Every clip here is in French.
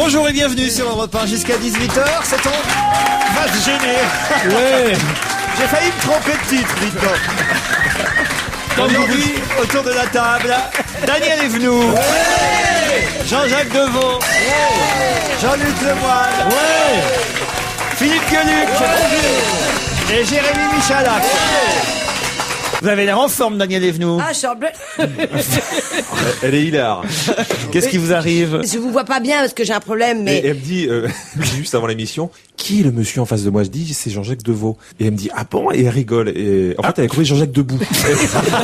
Bonjour et bienvenue sur Europe 1 jusqu'à 18h. C'est ton... Va te gêner. Ouais. J'ai failli me tromper de titre, dites-donc. Aujourd'hui, autour de la table, Daniel Evenou. Ouais. Jean-Jacques Deveau. Ouais. Jean-Luc Lemoyne. Ouais. Philippe Gueluc. Ouais. Et Jérémy Michalak. Ouais. Vous avez l'air en forme, Daniel Evenou. Ah, je suis en bleu. Elle est hilar. Qu'est-ce qui vous arrive? Je vous vois pas bien parce que j'ai un problème, mais... Et elle me dit, juste avant l'émission, qui est le monsieur en face de moi? Je dis, c'est Jean-Jacques Deveau. Et elle me dit, ah bon? Et elle rigole. Et en fait, elle a compris Jean-Jacques Debout.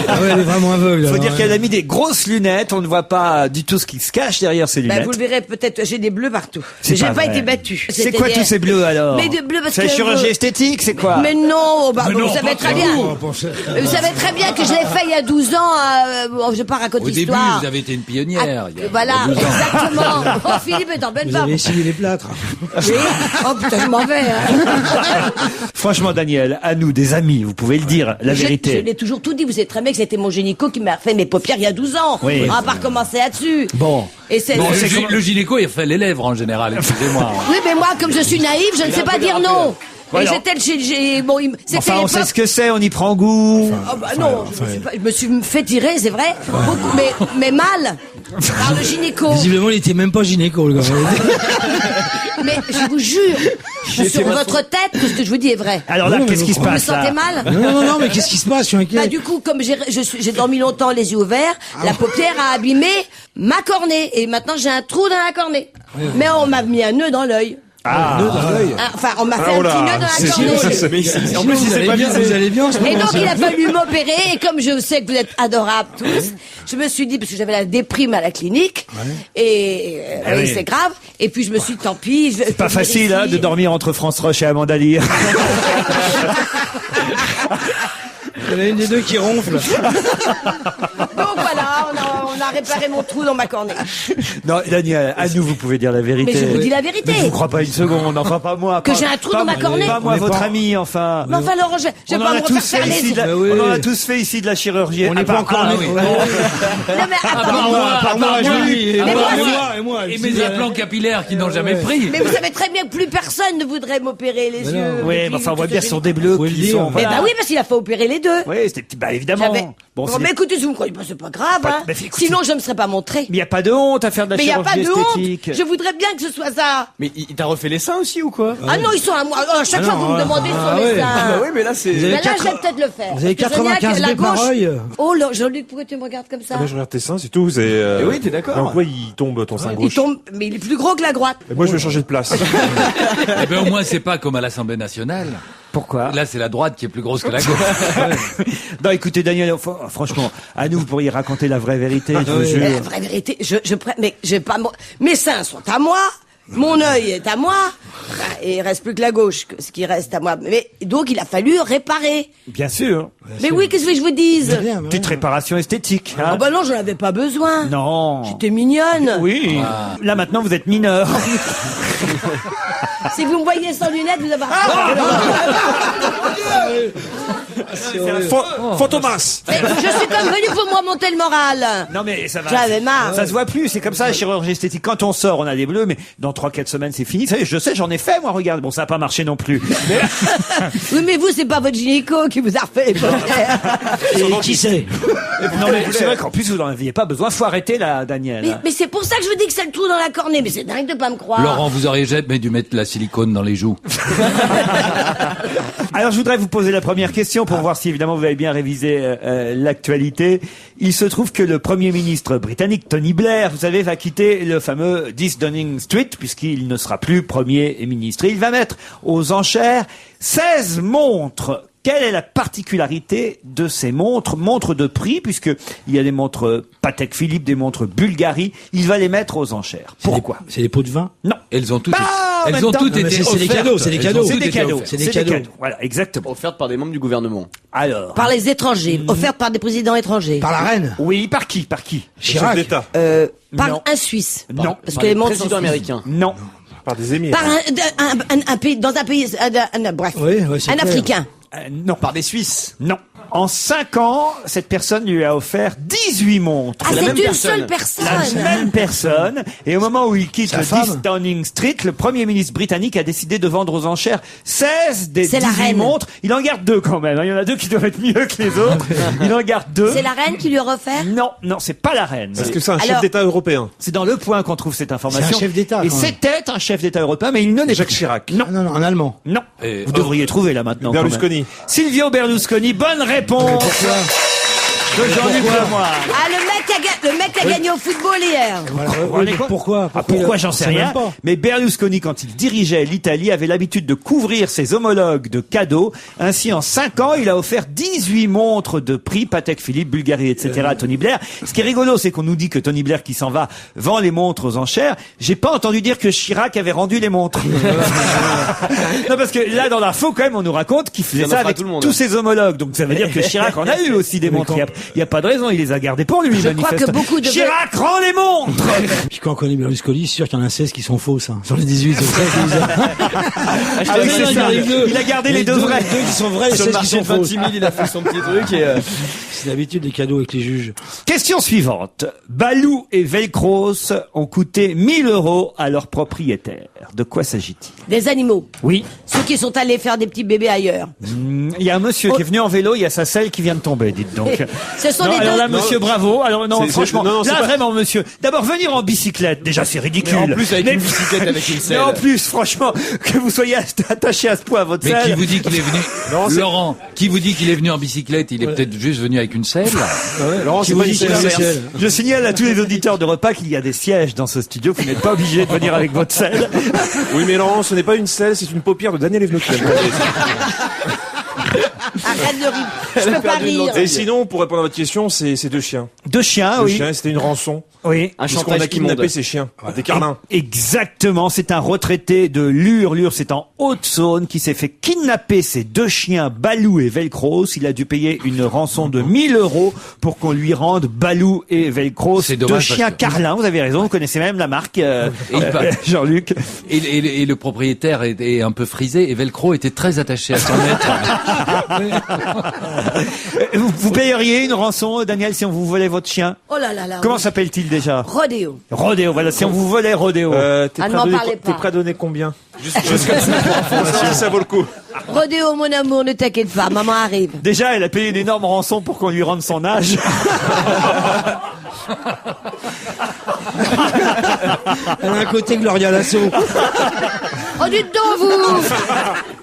Ah ouais, elle est vraiment aveugle. Faut dire qu'elle a mis des grosses lunettes. On ne voit pas du tout ce qui se cache derrière ces lunettes. Vous le verrez peut-être, j'ai des bleus partout. C'est J'ai pas pas vrai. été battue. C'est quoi tous ces bleus alors? Mais de bleus parce c'est que... la chirurgie esthétique, c'est quoi? Mais non, Mais non, vous savez pas très trop, bien. on Vous savez très bien que je l'ai fait il y a 12 ans. Bon, je vais pas raconter Au début, l'histoire. vous avez été une pionnière. il y a Voilà, 12 ans. exactement. Oh, Philippe est en pleine Vous forme. avez essuyé les plâtres. Oui. Oh putain, je m'en vais. Hein. Franchement, Daniel, à nous, des amis, vous pouvez le dire, la Je vérité. l'ai toujours tout dit. Vous savez très bien que c'était mon gynéco qui m'a fait mes paupières il y a 12 ans. Oui. On va pas recommencer là-dessus. Bon. Et c'est... Bon, c'est le gynéco, il fait les lèvres en général, excusez-moi. Oui, mais moi, comme je suis naïve, je ne sais pas dire non. Voilà. Et j'étais chez... Bon, c'était Enfin, on sait l'époque... ce que c'est, on y prend goût. Oh bah non, je me suis fait tirer, c'est vrai, beaucoup, mais mal, par le gynéco. Visiblement, il était même pas gynéco, le gars. Mais je vous jure, sur votre tête, que ce que je vous dis est vrai. Alors là, Non, mais qu'est-ce qui se Vous vous passe là? sentez mal? Non, mais qu'est-ce qui se passe? Je suis inquiet. Bah du coup, comme j'ai dormi longtemps les yeux ouverts, la paupière a abîmé ma cornée. Et maintenant, j'ai un trou dans la cornée. Mais on m'a mis un nœud dans l'œil. Ah, Enfin, on m'a fait un petit nœud dans la cornée. En plus, vous allez bien en ce Et moment. donc il a fallu m'opérer, et comme je sais que vous êtes adorables tous, je me suis dit, parce que j'avais la déprime à la clinique, et oui. c'est grave, et puis je me suis dit, tant pis. c'est pas facile hein, de dormir entre France Roche et Amanda Lear. Il y en a une des deux qui ronfle. Donc voilà, on a réparé mon trou dans ma cornée. Non, Daniel, à nous, vous pouvez dire la vérité. Mais je vous dis la vérité. Mais je vous crois pas une seconde, enfin pas moi. Que pas- j'ai un trou pas dans ma moi, cornée. Pas moi, On est votre pas- ami, enfin. Mais enfin Laurent, je On vais en pas a me tous refaire fait faire ici les... de la... Bah oui. On en a tous fait ici de la chirurgie. On n'est pas encore ah né. oui. Non mais attends, Par moi, Julie. Mais moi, Et moi. Et mes implants capillaires qui n'ont jamais pris. mais vous savez très bien que plus personne ne voudrait m'opérer les Mais yeux. non. Oui, depuis mais enfin, on voit tout bien ce ce sont que des bleus Faut le qui dire. sont... j'ai- Eh voilà. ben oui, parce qu'il a fait opérer les deux. Oui, c'était bah évidemment. Bon, Bon, mais écoutez, si vous me croyez pas, c'est pas grave, Pas- hein. mais écoutez- Sinon, je me serais pas montré. mais il y a pas de honte à faire de la Mais il y a chirurgie pas de honte. esthétique. Je voudrais bien que ce soit ça. Mais il t'a refait les seins aussi ou quoi? Ah non, ils sont à moi. À chaque fois, vous me demandez sur les seins. Ah bah oui, mais là c'est... Vous avez Mais là, je 4 vais peut-être le faire. Vous avez Parce que 95 la dés par gauche. œil. Oh, là, Jean-Luc, pourquoi tu me regardes comme ça? Ah ben, je regarde tes seins, c'est tout. C'est, Et oui, t'es d'accord. En quoi il tombe ton sein Il gauche? tombe, mais il est plus gros que la droite. Et moi, je vais changer de place. Eh ben, au moins, c'est pas comme à l'Assemblée nationale. Pourquoi? Là, c'est la droite qui est plus grosse que la gauche. Non, écoutez, Daniel, franchement, à nous, vous pourriez raconter la vraie vérité, je vous jure. La vraie vérité, mais j'ai pas, mes seins sont à moi. Mon œil est à moi, enfin, et il reste plus que la gauche, ce qui reste à moi. Mais donc il a fallu réparer. Bien sûr. Mais oui, qu'est-ce que je vous dise? Bien, mais Petite réparation esthétique. Hein. Oh bah non, j'en avais pas besoin. Non. J'étais mignonne. Oui. Là maintenant, vous êtes mineur. Si vous me voyez sans lunettes, vous avez... Fantomas! Mais je suis comme venu pour moi monter le moral. Non mais ça va. J'en avais marre. Ça se voit plus. C'est comme ça la chirurgie esthétique. Quand on sort, on a des bleus, mais dans 3-4 semaines, c'est fini. Ça y est, je sais, j'en ai fait moi. Regarde. Bon, ça a pas marché non plus. Mais... Oui, mais vous, c'est pas votre gynéco qui vous a refait les paupières. Et qui c'est? non mais c'est vrai qu'en plus vous n'en aviez pas besoin. Faut arrêter là, Daniel. Mais c'est pour ça que je vous dis que c'est le trou dans la cornée. Mais c'est dingue de pas me croire. Laurent, vous auriez jamais dû mettre la silicone dans les joues. Alors je voudrais vous poser la première question pour voir si évidemment vous avez bien révisé l'actualité. Il se trouve que le Premier ministre britannique Tony Blair, vous savez, va quitter le fameux 10 Downing Street puisqu'il ne sera plus Premier ministre. Et il va mettre aux enchères 16 montres. Quelle est la particularité de ces montres? Montres de prix, puisque il y a des montres Patek Philippe, des montres Bulgari. Il va les mettre aux enchères. Pourquoi? C'est des pots de vin? Non. Elles ont toutes, Bah, en même elles ont temps. toutes Non, mais été c'est des offertes. cadeaux, c'est des Elles cadeaux. ont C'est toutes des été cadeaux. offertes. C'est des cadeaux. Voilà, exactement. Offerte par des membres du gouvernement. Alors. Par les étrangers, offertes par des présidents étrangers. Par la reine? Oui, par qui? Par qui? Chef Chirac? d'État. Par Non. un Suisse. Non. Parce Par que les les montres sont présidents suisses. américains. Non. Par des émirs. Par un pays, dans un pays, bref. Oui, ouais, c'est Un clair. Africain. Non. Par des Suisses. Non. En 5 ans, cette personne lui a offert 18 montres. Ah, la c'est même une personne. seule La personne. même personne. Et au moment où il quitte Sa le femme. 10 Downing Street, le Premier ministre britannique a décidé de vendre aux enchères 16 des C'est la 18 reine. montres. Il en garde 2 quand même. Il y en a 2 qui doivent être mieux que les autres. Il en garde 2. C'est la reine qui lui a offert. Non, non, c'est pas la reine. Est-ce que c'est un Alors- chef d'État européen? C'est dans Le Point qu'on trouve cette information. C'est un chef d'État, Et quand même. c'était un chef d'État européen, mais il ne l'est Jacques plus. Chirac. Non, Non, en allemand. non. Et- Vous devriez trouver là maintenant. quand même. Berlusconi. Silvio Berlusconi, bonne réponse de Jean-Luc Lemoyne. Ah, le mec a gagné au football hier. Voilà, Vous vous rendez compte pourquoi Ah, pourquoi, j'en on sais sait rien. même pas. Mais Berlusconi, quand il dirigeait l'Italie, avait l'habitude de couvrir ses homologues de cadeaux. Ainsi, en 5 ans, il a offert 18 montres de prix, Patek Philippe, Bulgarie, etc. à Tony Blair. Ce qui est rigolo, c'est qu'on nous dit que Tony Blair, qui s'en va, vend les montres aux enchères. J'ai pas entendu dire que Chirac avait rendu les montres. Non, parce que là, dans l'info, quand même, on nous raconte qu'il faisait en ça offre à avec tout le monde. tous ses homologues. Donc ça veut dire que Chirac en a eu aussi des montres. Il y a pas de raison, il les a gardées pour lui, Je crois que manifestement. beaucoup de- Chirac rend les montres! Puis quand on connaît Berlusconi, c'est sûr qu'il y en a 16 qui sont fausses. Hein. Sur les 18, c'est vrai qu'ils Ah oui, c'est ça. Il a gardé les deux vrais. Deux qui sont vrais et Sur 16 le qui marché sont de 26 fausses. 000, il a fait son petit truc et C'est d'habitude les cadeaux avec les juges. Question suivante. Balou et Velcros ont coûté 1000 € à leur propriétaire. De quoi s'agit-il? Des animaux. Oui. Ceux qui sont allés faire des petits bébés ailleurs. Il y a un monsieur qui est venu en vélo, il y a sa selle qui vient de tomber, dites donc. Ce sont Non, les alors deux. là, monsieur, bravo. Alors non, C'est- franchement, non, c'est là, pas- vraiment, monsieur. D'abord, venir en bicyclette, déjà, c'est ridicule. Mais en plus, avec une bicyclette avec une selle. Mais en plus, franchement, que vous soyez attaché à ce point à votre Mais qui selle. vous dit qu'il est venu Laurent, qui vous dit qu'il est venu en bicyclette? Il est peut-être juste venu avec une selle. Laurent, Qui c'est vous pas dit une qu'il a selle. un ciel. Je signale à tous les auditeurs de repas qu'il y a des sièges dans ce studio. Vous n'êtes pas obligé de venir avec votre selle. Oui, mais Laurent, ce n'est pas une selle, c'est une paupière de Daniel Evenot. Arrête de rire. Je peux pas perdu une rire. autre. Et sinon, pour répondre à votre question, c'est 2 chiens. 2 chiens, Deux oui. chiens, c'était une rançon. Oui. un Puisqu'on chantage a qui kidnappé monte. ces chiens. Des carlins. Exactement, c'est un retraité de Lure. Lure, c'est en Haute-Saône, qui s'est fait kidnapper ses 2 chiens, Balou et Velcros. Il a dû payer une rançon de 1000 € pour qu'on lui rende Balou et Velcros. C'est 2 dommage chiens parce que- Carlin, vous avez raison, vous connaissez même la marque, Et il va- Jean-Luc. Et le propriétaire est un peu frisé et Velcro était très attaché à son maître. Vous payeriez une rançon, Daniel, si on vous volait votre chien? Oh là là là. Comment oui. s'appelle-t-il déjà? Rodéo. Rodéo, voilà, si on vous volait Rodéo. T'es Ah, prêt ne à m'en donner parlez t'es pas. prêt à donner combien? Jusqu'à si ça vaut le coup. Rodéo, mon amour, ne t'inquiète pas, maman arrive. Déjà, elle a payé une énorme rançon pour qu'on lui rende son âge. Elle a un côté Gloria Lasso. Oh, dites donc, vous.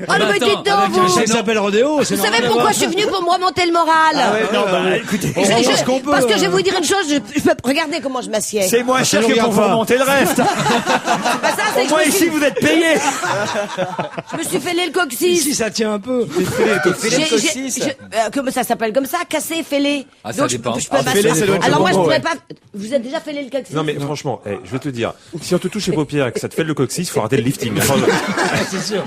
Oh, mais dites donc, Un vous. chien qui s'appelle Rodéo, c'est Vous savez pourquoi je suis venue pour me remonter le moral? Ah ouais, non, bah, écoutez, On remonte ce qu'on peut, Parce que je vais hein. vous dire une chose, je peux, regardez comment je m'assieds. c'est moins cher ça que nous pour regarde vous pas. remonter le reste. Bah, ça, c'est Au que moins je, me ici, suis, vous êtes payé. je me suis fêlé le coccyx. Ici, ça tient un peu. Comment ça s'appelle comme ça? Cassé, fêlé. Ah, ça Donc, dépend. je peux Ah, pas fêlé, ça doit être Alors le moi, je bon mot, pourrais ouais. pas. Vous êtes déjà fêlé le coccyx? Non mais franchement, je vais te dire, si on te touche les paupières et que ça te fait le coccyx, faut arrêter le lifting. C'est sûr.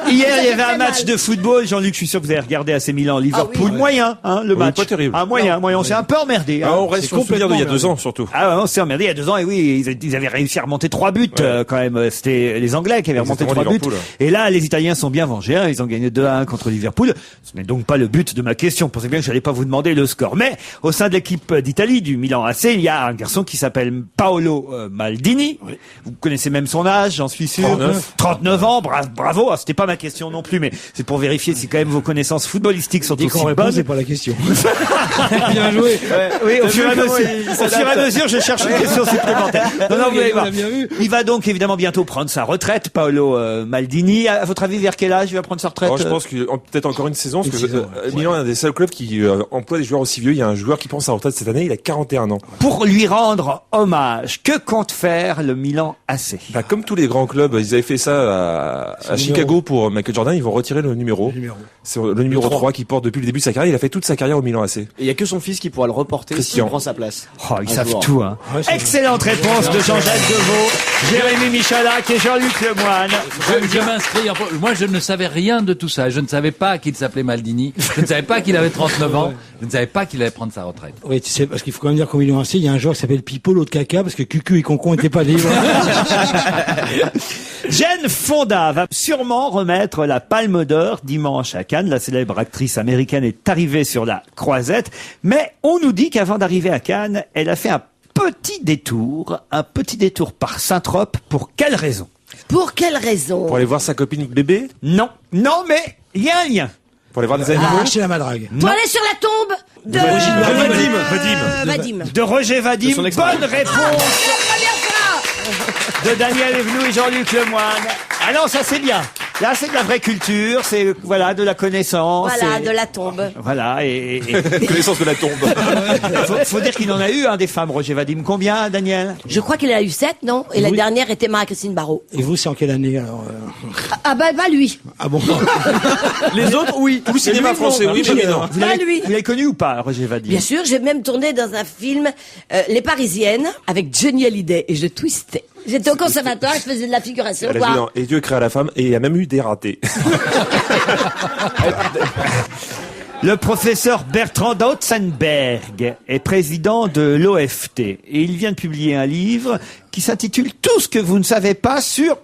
Hier, Ça il y fait avait un très match mal. de football. Jean-Luc, je suis sûr que vous avez regardé AC Milan, Liverpool. Ah oui. Moyen, hein, le Oui, match. pas terrible. Ah, moyen. On s'est un peu emmerdé. Hein. Ah, on reste sur le souvenir d'il y a 2 ans surtout. Ah ouais, on s'est emmerdé il y a 2 ans et oui, ils avaient réussi à remonter 3 buts quand même. C'était les Anglais qui avaient remonté Exactement, 3 buts. Liverpool. Et là, les Italiens sont bien vengés. Hein. Ils ont gagné 2-1 contre Liverpool. Ce n'est donc pas le but de ma question. Pensez bien que je n'allais pas vous demander le score. Mais au sein de l'équipe d'Italie du Milan AC, il y a un garçon qui s'appelle Paolo Maldini. Vous connaissez même son âge, j'en suis sûr. 39 ans. Bravo. Ah, c'était pas ma question non plus, mais c'est pour vérifier si quand même vos connaissances footballistiques sont Dès aussi qu'on répond, bonnes. c'est pas la question. Bien joué. Oui, au fur et à comment mesure, il au fur et à mesure, je cherche une question supplémentaire. Non, non, vous allez On a voir. bien vu. Il va donc évidemment bientôt prendre sa retraite, Paolo Maldini. À votre avis, vers quel âge il va prendre sa retraite? Alors, je pense que peut-être encore une saison, parce Une que saison, ouais. Milan est un des seuls clubs qui emploie des joueurs aussi vieux. Il y a un joueur qui prend sa retraite cette année, il a 41 ans. Pour lui rendre hommage, que compte faire le Milan AC? Bah, comme tous les grands clubs, ils avaient fait ça à Chicago pour Michael Jordan, ils vont retirer le numéro. C'est le numéro 3 qui porte depuis le début de sa carrière. Il a fait toute sa carrière au Milan AC. Et il y a que son fils qui pourra le reporter Christian. s'il prend sa place. Oh, ils Un savent jour. tout, hein. Ouais, c'est Excellente réponse de Jean-Jacques Deveau. Jérémy Michalak et Jean-Luc Lemoyne. Je m'inscris. Moi, je ne savais rien de tout ça. Je ne savais pas qu'il s'appelait Maldini. Je ne savais pas qu'il avait 39 ans. Je ne savais pas qu'il allait prendre sa retraite. Oui, tu sais, parce qu'il faut quand même dire, comme ils l'ont lancé, il y a un joueur qui s'appelle Pipo, l'autre caca, parce que Cucu et Concon n'étaient pas libres. Jane Fonda va sûrement remettre la Palme d'Or dimanche à Cannes. La célèbre actrice américaine est arrivée sur la croisette. Mais on nous dit qu'avant d'arriver à Cannes, elle a fait un petit détour par Saint-Trope. Pour quelle raison? Pour quelle raison? Pour aller voir sa copine bébé? Non, mais il y a un lien. Pour aller voir des animaux? Chez la Madrague. Pour aller sur la tombe de... Vadim. De Roger Vadim. Bonne réponse Très bien ça. de Daniel Evenou et Jean-Luc Lemoyne. Ah non, ça c'est bien. Là, c'est de la vraie culture, c'est voilà de la connaissance. Voilà, et- de la tombe. Voilà, et Connaissance de la tombe. faut dire qu'il en a eu des femmes, Roger Vadim. Combien, Daniel? Je crois qu'il a eu 7, non? Et la Oui. dernière était Marie-Christine Barrault. Et vous, c'est en quelle année, alors Ah bah lui. Ah bon? Les autres, oui. Tout le cinéma français, oui, mais non. Vous Pas l'avez lui. vous l'avez connu ou pas, Roger Vadim? Bien sûr, j'ai même tourné dans un film Les Parisiennes avec Johnny Hallyday et je twistais. J'étais au conservatoire, je faisais de la figuration. Elle a quoi. dit non. Et Dieu créa la femme, et il y a même eu des ratés. Le professeur Bertrand Dautzenberg est président de l'OFT et il vient de publier un livre qui s'intitule Tout ce que vous ne savez pas sur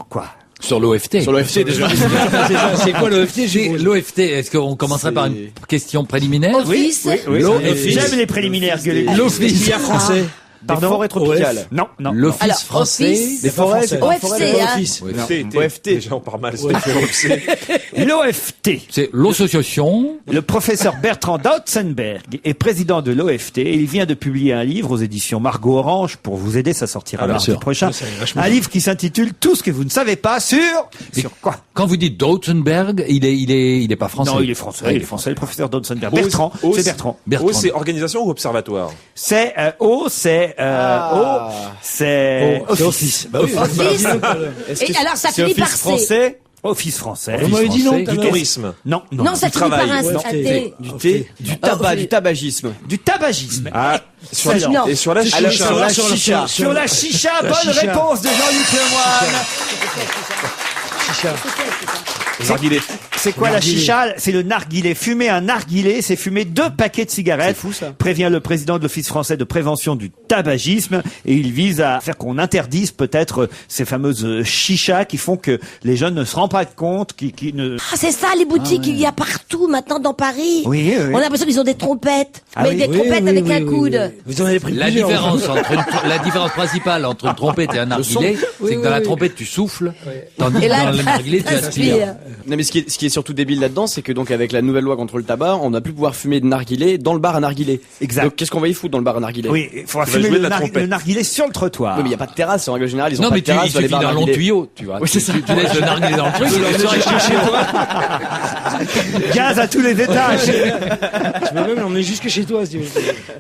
quoi? Sur l'OFT. Sur l'OFT, déjà. C'est quoi l'OFT? L'OFT, est-ce qu'on commencerait par une question préliminaire? Office. J'aime les préliminaires. Que les... L'office français. Des forêts tropicales. Non. L'Office Alors, français. office. Des forêts, c'est OFC, forêt, hein. Office. OFT. Déjà, on part mal. c'est L'OFT. C'est l'association. Le professeur Bertrand Dautzenberg est président de l'OFT et il vient de publier un livre aux éditions Margot Orange pour vous aider, ça sortira bien mardi sûr. prochain. Ça, c'est vachement Un livre qui s'intitule Tout ce que vous ne savez pas sur quoi? Quand vous dites Dautzenberg, il est pas français. Non, il est français. Ouais, Il est français, le professeur Dautzenberg. O, Bertrand, O, c'est Bertrand. Bertrand. O, c'est organisation ou observatoire? C'est c'est Office. Bah oui. Office. Est-ce Et que alors ça c'est finit Office par C. français? Office français. Vous m'avez dit non, français. tout à Du l'heure. tourisme? Non. Non, ça finit par travail. un Ouais, T. Du thé, du tabac, du tabagisme. Du tabagisme. Ah, sur Excellent. Non. Et sur la Alors, chicha. sur la Sur la- chicha. Sur la chicha, La bonne chicha. réponse de Jean-Luc Lemoyne. Chicha. Narguilé. C'est quoi la Narguilé. chicha? C'est le narguilé. Fumer un narguilé, c'est fumer 2 paquets de cigarettes. C'est fou, ça. Prévient le président de l'Office français de prévention du tabagisme. Et il vise à faire qu'on interdise peut-être ces fameuses chichas qui font que les jeunes ne se rendent pas compte, qui ne... Ah, c'est ça, les boutiques, il y a partout maintenant dans Paris. Oui, oui. On a l'impression qu'ils ont des trompettes. Ah mais oui. des trompettes avec un coude. Vous en avez pris La plusieurs. différence la différence principale entre une trompette et un narguilé, c'est que dans la trompette tu souffles, tandis Et que là, dans le narguilé tu aspires. Non, mais ce qui est surtout débile là-dedans, c'est que donc avec la nouvelle loi contre le tabac, on n'a plus pouvoir fumer de narguilé dans le bar à narguilé. Exact. Donc qu'est-ce qu'on va y foutre dans le bar à narguilé? Oui, il faudra Tu vas fumer jouer le, de la trompette. le narguilé sur le trottoir. Oui, mais il n'y a pas de terrasse, en règle générale, ils ont Non pas mais de terrasse il dans les suffit bars à d'un long narguilé. tuyau, tu vois. Oui, c'est ça. Tu laisses le narguilé dans le truc, il est chez toi. Gaz à tous les étages. Tu peux même l'emmener jusque chez toi, si tu veux.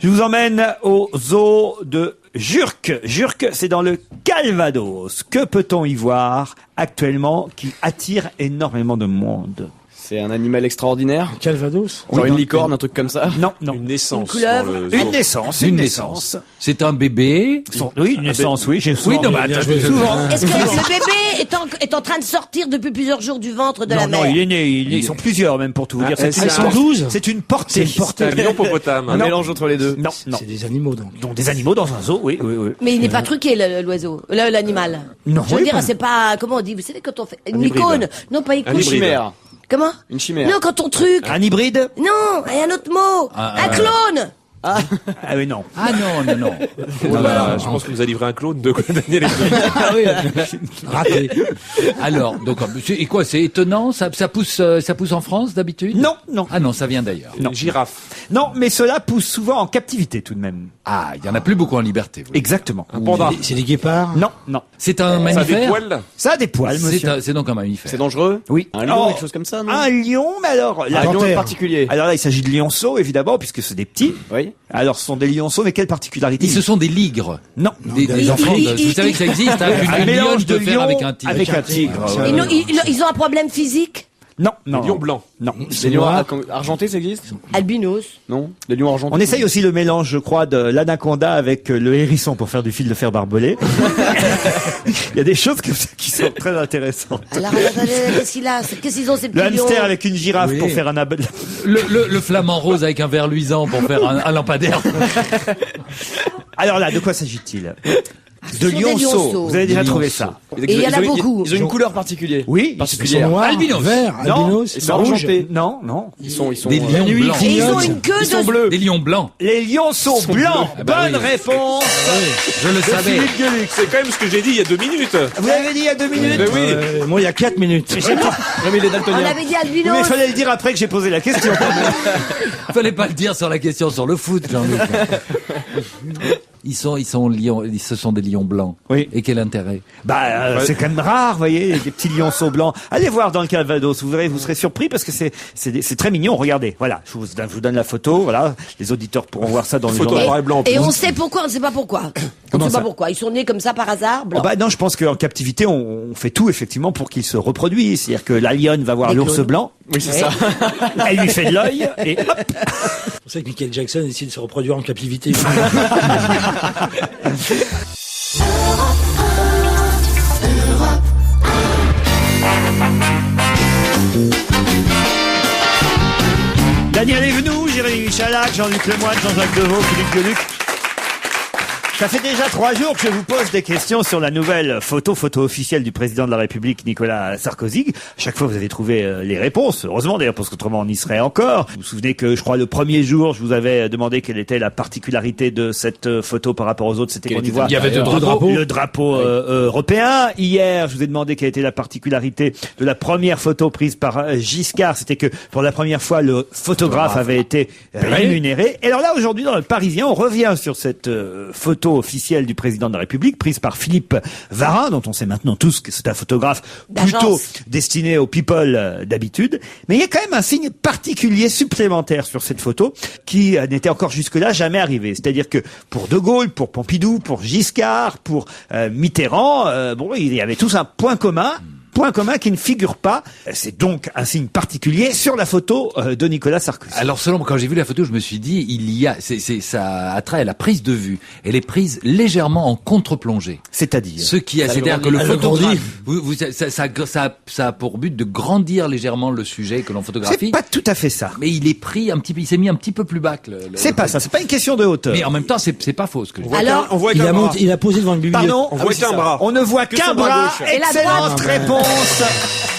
Je vous emmène au zoo de Jurques. Jurques, c'est dans le Calvados. Que peut-on y voir actuellement qui attire énormément de monde? C'est un animal extraordinaire. Calvados. Genre une licorne, un truc comme ça. Non, non. Une naissance. Une couleuvre. dans le zoo. Une naissance, Une naissance. C'est un bébé. Oui, une naissance, oui. J'ai souvent Oui, non, vu. mais attends, souvent. Est-ce que le bébé est en train de sortir depuis plusieurs jours du ventre de la Non, mère? il est né. Ils sont plusieurs, même, pour tout vous dire. Ah, C'est ils sont 12? C'est une portée. C'est un lion hippopotame. Un mélange entre les deux. Non, non. C'est des animaux, donc. Donc des animaux dans un zoo, oui, oui, oui. Mais il n'est pas truqué, l'oiseau, l'animal. Non, Je veux oui, dire, pas. c'est pas, comment on dit, vous savez, quand on fait une hybride. icône. Non, pas Un icône. Une hybride. chimère. Comment? Une chimère. Non, quand on truc. Un hybride? Non, il y a un autre mot. Un clone. Ah oui, non. Ah non, non, non. Voilà, je pense que vous avez livré un clone de Daniel Evenou. Ah oui, raté. Alors, donc, et quoi, c'est étonnant, ça pousse en France d'habitude? Non, non. Ah non, ça vient d'ailleurs. Non. Une girafe. Non, mais cela pousse souvent en captivité tout de même. Ah, il y en a plus beaucoup en liberté. oui. Exactement. Un panda. C'est des guépards. Non, non. C'est un Ça a des mammifère. poils. Ça a des poils, monsieur. C'est donc un mammifère. C'est dangereux? Oui. Un lion, Oh, quelque chose comme ça, non? Un lion, mais alors... Un lion en panthère. particulier. Alors là, il s'agit de lionceaux, évidemment, puisque c'est des petits. Oui. Alors, ce sont des lionceaux, mais quelle particularité? Ce sont des ligres. Non. Des enfants. Vous savez que ça existe, hein, Un une mélange lionne de peut faire lion avec un tigre. Avec un tigre. Ça, oui. Ils ont un problème physique? Non, non. Les lions blancs. Non. Les lions argentés, ça existe? Albinos. Non. Les lions argentés. On essaye aussi le mélange, je crois, de l'anaconda avec le hérisson pour faire du fil de fer barbelé. Il y a des choses comme ça qui sont très intéressantes. Alors, qu'est-ce qu'il a? Qu'est-ce qu'ils ont, ces petits Le hamster lions? avec une girafe pour faire un Le flamant rose avec un verre luisant pour faire un lampadaire. Alors là, de quoi s'agit-il? Ce De sont des lionceaux. lionceaux. Vous avez déjà trouvé ça? Et il y en a beaucoup. Ils ont une couleur particulière. Oui. Particulière. Ils sont noirs, Albinos. verts, Non. albinos, Ils sont rouges. argentés. Non, non. Ils sont Des lions blancs. Et ils ont une queue Ils sont de... bleus. Des lions blancs. Les lionceaux blancs. Ah bah Bonne oui. réponse. Je le de savais. Philippe Gueluc. C'est quand même ce que j'ai dit il y a 2 minutes. Vous l'avez dit il y a 2 minutes? Mais oui. Moi, il y a 4 minutes. Ouais, mais les On daltoniens. avait dit Mais albinos. il fallait le dire après que j'ai posé la question. Fallait pas le dire sur la question sur le foot, Jean-Luc. Ils sont lions, ce sont des lions blancs. Oui. Et quel intérêt? C'est quand même rare, vous voyez, des petits lionceaux blancs. Allez voir dans le Calvados, vous verrez, vous serez surpris parce que c'est très mignon. Regardez, voilà, je vous donne la photo, voilà, les auditeurs pourront voir ça dans le Photo journal. noir et blanc. en Et plus. on sait pourquoi, on ne sait pas pourquoi. On ne sait ça pas pourquoi. Ils sont nés comme ça par hasard, Oh blancs. bah non, je pense qu'en captivité, on fait tout effectivement pour qu'ils se reproduisent. C'est-à-dire que la lionne va voir Les l'ours clones. blanc, Oui, c'est ça. elle lui fait de l'œil et hop. C'est pour ça que Michael Jackson essaie de se reproduire en captivité. Daniel Evenou, Jérémy Michalak, Jean-Luc Lemoyne, Jean-Jacques Deveau, Philippe Gueluc. Ça fait déjà 3 jours que je vous pose des questions sur la nouvelle photo officielle du président de la République, Nicolas Sarkozy. Chaque fois, vous avez trouvé les réponses. Heureusement, d'ailleurs, parce qu'autrement, on y serait encore. Vous vous souvenez que, je crois, le premier jour, je vous avais demandé quelle était la particularité de cette photo par rapport aux autres. C'était qu'on y voit Il y avait 2 drapeaux. le drapeau européen. Hier, je vous ai demandé quelle était la particularité de la première photo prise par Giscard. C'était que, pour la première fois, le photographe avait été rémunéré. Et alors là, aujourd'hui, dans le Parisien, on revient sur cette photo officielle du président de la République, prise par Philippe Varin, dont on sait maintenant tous que c'est un photographe plutôt D'agence. destiné aux people d'habitude. Mais il y a quand même un signe particulier supplémentaire sur cette photo qui n'était encore jusque-là jamais arrivé. C'est-à-dire que pour De Gaulle, pour Pompidou, pour Giscard, pour Mitterrand, bon, il y avait tous un point commun qui ne figure pas. C'est donc un signe particulier sur la photo de Nicolas Sarkozy. Alors selon moi, quand j'ai vu la photo, je me suis dit, ça a trait à la prise de vue. Elle est prise légèrement en contre-plongée. C'est-à-dire C'est-à-dire que le Elle photographe, grandit. ça a pour but de grandir légèrement le sujet que l'on c'est photographie. pas tout à fait ça. Mais il est pris il s'est mis un petit peu plus bas que C'est pas ça, c'est pas une question de hauteur. Mais en même temps, c'est pas faux ce que je dis. Alors, On voit Il qu'un a, bras. il a posé devant le bibliothèque. Pardon On voit qu'un bras. On ne voit Que qu'un son bras bras. gauche. Et la Excellente droite. réponse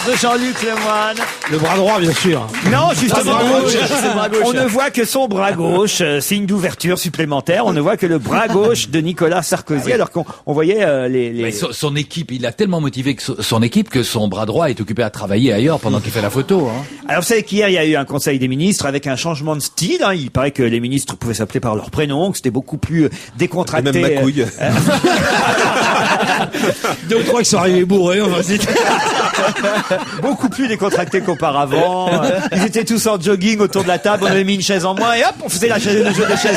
de Jean-Luc Lemoyne. Le bras droit, bien sûr. Non, justement, bras gauche, c'est le bras gauche. on ne voit que son bras gauche, signe d'ouverture supplémentaire. On ne voit que le bras gauche de Nicolas Sarkozy, alors qu'on voyait les... Mais son équipe, il a tellement motivé que son équipe que son bras droit est occupé à travailler ailleurs pendant qu'il fait la photo. Hein. Alors vous savez qu'hier il y a eu un conseil des ministres avec un changement de style. Hein. Il paraît que les ministres pouvaient s'appeler par leur prénom, que c'était beaucoup plus Et décontracté. même ma couille. 2 ou 3 qui sont arrivés bourrés, on va dire. Beaucoup plus décontracté qu'auparavant. Ils étaient tous en jogging autour de la table, on avait mis une chaise en moins et hop, on faisait le jeu des chaises.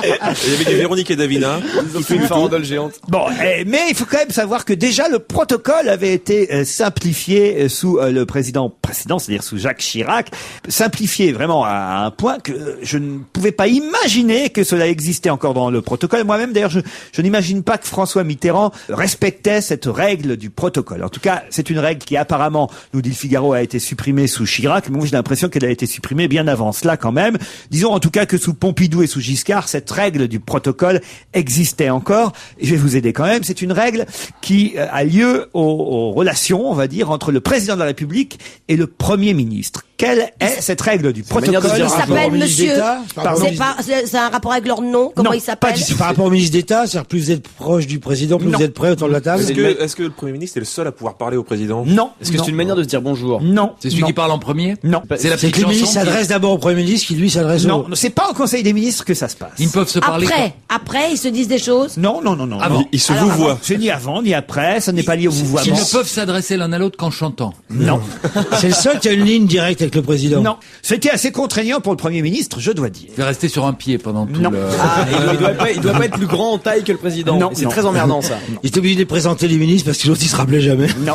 Et il y avait des Véronique et Davina. Ils ont fait une farandole géante. Bon, mais il faut quand même savoir que déjà le protocole avait été simplifié sous le président précédent, c'est-à-dire sous Jacques Chirac. Simplifié vraiment à un point que je ne pouvais pas imaginer que cela existait encore dans le protocole. Moi-même, d'ailleurs, je n'imagine pas que François Mitterrand respectait cette règle du protocole. En tout cas, c'est une règle qui apparemment, nous dit le Figaro, a été supprimée sous Chirac. Mais moi, j'ai l'impression qu'elle a été supprimée bien avant cela quand même. Disons en tout cas que sous Pompidou et sous Giscard, cette règle du protocole existait encore. Et je vais vous aider quand même. C'est une règle qui a lieu aux relations, on va dire, entre le président de la République et le Premier ministre. Quelle est cette règle du manière de protocole? dire il un rapport s'appelle au ministre monsieur. d'État, Pardon. C'est un rapport avec leur nom. Comment Non, il s'appelle? pas du tout. Par rapport au ministre d'État, c'est-à-dire plus vous êtes proche du président, plus Non. vous êtes près autour de la table. Est-ce que le Premier ministre est le seul à pouvoir parler au président? Non. Est-ce que non, c'est une manière de se dire bonjour? Non. C'est celui non, qui parle en premier. Non. C'est la C'est petite que le ministre chanson. s'adresse d'abord au Premier ministre, qui lui s'adresse au... Non, c'est pas au Conseil des ministres que ça se passe. Ils peuvent se parler. Après, ils se disent des choses. Non. Avant. Il se Alors, vous voit. C'est ni avant, ni après, ça n'est pas lié au Ils vouvoiement. ne peuvent s'adresser l'un à l'autre qu'en chantant. Non. C'est le seul qui a une ligne directe avec le président. Non. C'était assez contraignant pour le Premier ministre, je dois dire. Il va rester sur un pied pendant tout Non. le... Ah, il doit pas être plus grand en taille que le président. Non, C'est non. très emmerdant ça. Il était obligé de présenter les ministres parce que l'autre il se rappelait jamais. Non,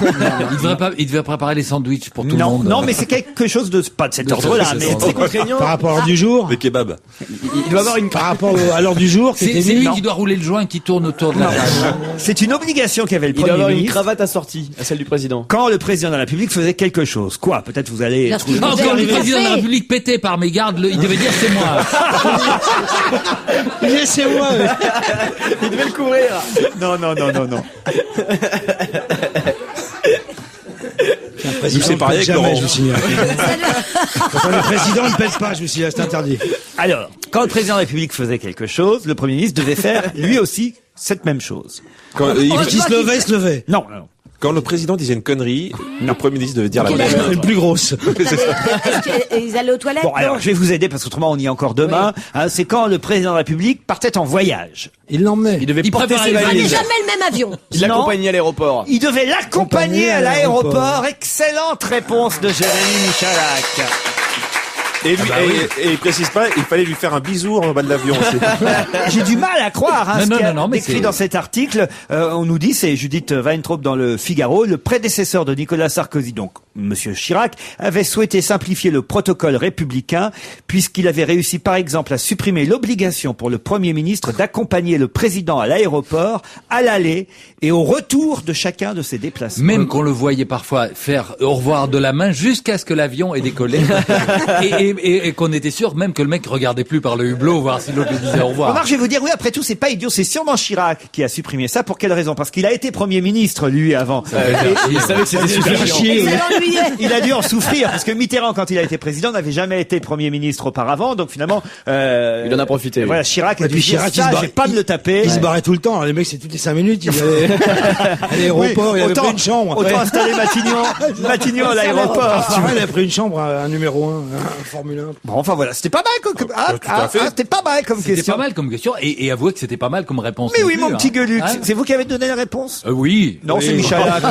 Il devrait préparer les sandwichs pour tout le non, monde. non, mais c'est quelque chose de pas de cet ordre-là, c'est mais ça. C'est contraignant. Par rapport à l'heure du jour. Les kebabs. Il doit avoir une. Par rapport à l'heure du jour, C'est c'était lui Non. qui doit rouler le joint qui tourne autour de la table. c'est une obligation qu'avait le Il doit Premier avoir une ministre cravate assortie à celle du président. quand le président de la République faisait quelque chose. Quoi? Peut-être vous allez Lorsqu'il trouver- faisait Quand le du président de la café. République pétait par mégarde, il devait dire c'est moi. Laissez-moi. Il devait le couvrir. Non. C'est pareil avec Laurent. je vous signale. Quand le président ne pèse pas, je vous signale, c'est interdit. Alors, quand le président de la République faisait quelque chose, le Premier ministre devait faire lui aussi cette même chose. Quand, Quand il se levait, il se levait. Non. quand le président disait une connerie, le Premier ministre devait dire la même chose. Une plus grosse. Est-ce qu'ils allaient aux toilettes? Bon, alors non je vais vous aider parce qu'autrement on y est encore demain. Hein, c'est quand le président de la République partait en voyage. Il l'emmenait. Il devait Il porter préparait ses les Ah, mais valises. jamais le même avion. Il l'accompagnait à l'aéroport. Il devait l'accompagner à l'aéroport. l'aéroport. Excellente réponse de Jérémy Michalak. Et lui, et il précise pas, il fallait lui faire un bisou en bas de l'avion. J'ai du mal à croire hein, Non, ce non, qu'il y a non, mais décrit c'est- dans cet article. On nous dit, c'est Judith Weintraub dans le Figaro, le prédécesseur de Nicolas Sarkozy, donc Monsieur Chirac, avait souhaité simplifier le protocole républicain puisqu'il avait réussi par exemple à supprimer l'obligation pour le Premier ministre d'accompagner le président à l'aéroport, à l'aller et au retour de chacun de ses déplacements. Même qu'on le voyait parfois faire au revoir de la main jusqu'à ce que l'avion ait décollé. et qu'on était sûr même que le mec regardait plus par le hublot voir si l'autre lui disait au revoir. Remarque, je vais vous dire, oui, après tout, c'est pas idiot, c'est sûrement Chirac qui a supprimé ça. Pour quelle raison? Parce qu'il a été Premier ministre, lui, avant. Il savait que c'était super chiant. Et ça l'ennuyait. Il a dû en souffrir, parce que Mitterrand, quand il a été président, n'avait jamais été Premier ministre auparavant, donc finalement... Il en a profité, oui. Voilà, Chirac a Et dû puis dire Chirac, ça, il se j'ai pas de le taper. Il se barrait tout le temps. Alors, les mecs, c'est toutes les 5 minutes. Il allait à l'aéroport, il avait pris une chambre. Autant installer Matignon à l'aéroport. Ah, il a pris une chambre, un numéro 1, un Formule 1. Bon, enfin voilà, c'était pas mal c'était pas mal comme C'était question. pas mal comme question et avouez que c'était pas mal comme réponse. Mais non oui, plus, mon petit gueuluc, Hein c'est vous qui avez donné la réponse? Oui. Non, c'est Michalak.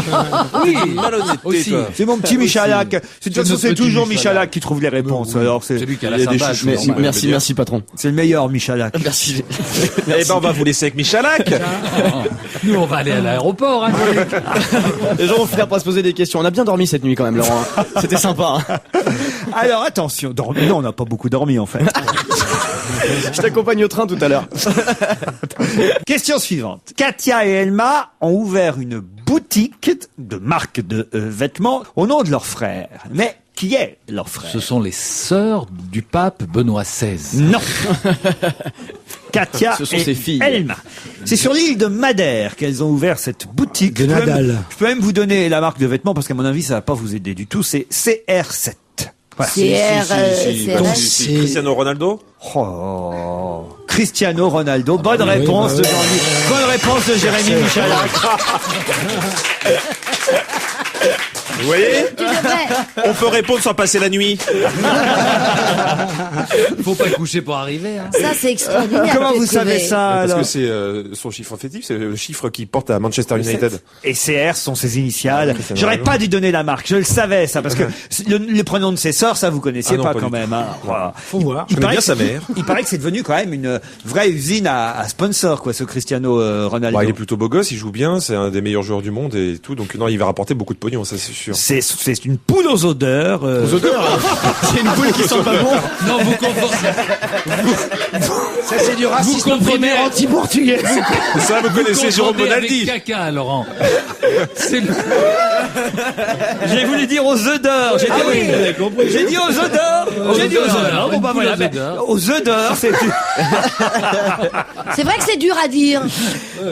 Oui. Malhonnêteté, Aussi. toi. C'est mon petit Michalak. De toute façon, notre c'est petit toujours Michalak. Michalak qui trouve les réponses. Alors, C'est lui qui a la Il y a des cymbale, chouchous. c'est normal. Merci patron. c'est le meilleur Michalak. Merci. Eh ben, on va vous laisser avec Michalak. Nous on va aller à l'aéroport. Hein. Les gens vont finir par se poser des questions. On a bien dormi cette nuit quand même, Laurent. C'était sympa. Hein. Alors, attention, dormi. Non, on n'a pas beaucoup dormi, en fait. Je t'accompagne au train tout à l'heure. Question suivante. Katia et Elma ont ouvert une boutique de marque de vêtements au nom de leur frère. Mais qui est leur frère? Ce sont les sœurs du pape Benoît XVI. Non. Katia Ce sont et ses filles. Elma. C'est sur l'île de Madère qu'elles ont ouvert cette boutique. De Je peux même- Nadal. Je peux même vous donner la marque de vêtements parce qu'à mon avis, ça va pas vous aider du tout. C'est CR7. Voilà. CR, Cristiano Ronaldo. Oh. Cristiano Ronaldo. Bonne oui, réponse bah de oui. Jean-Louis. Bonne réponse de Jérémy Michalak. Vous voyez? Tu devrais. On peut répondre sans passer la nuit. Faut pas coucher pour arriver. Hein. Ça, c'est extraordinaire. Comment de vous savez trouver. ça Parce alors que c'est son chiffre fétif, c'est le chiffre qui porte à Manchester United. Et CR sont ses initiales. Cristiano J'aurais Ronaldo. pas dû donner la marque. Je le savais, ça, parce que le prénom de ses sœurs, ça vous connaissiez Ah non, pas pas quand du même. Hein. Voilà. Faut voir. Je connais bien que sa mère. Il paraît que c'est devenu quand même une vraie usine à sponsor, quoi, ce Cristiano Ronaldo. Bah, il est plutôt beau gosse, il joue bien, c'est un des meilleurs joueurs du monde et tout, donc non, il va rapporter beaucoup de pognon, ça c'est sûr. C'est une poule aux odeurs. Aux odeurs. C'est une boule qui sent pas bon. Non, vous confondez. Ça, c'est du racisme comprenez- premier anti-portugais. Ça, vous connaissez Jérôme confondez Bonaldi. avec caca, Laurent. C'est le... J'ai voulu dire aux odeurs. J'ai dit, j'ai dit aux odeurs. J'ai dit aux odeurs. Bon, bah Une poule voilà. aux mais odeurs. Aux odeurs, c'est C'est vrai que c'est dur à dire.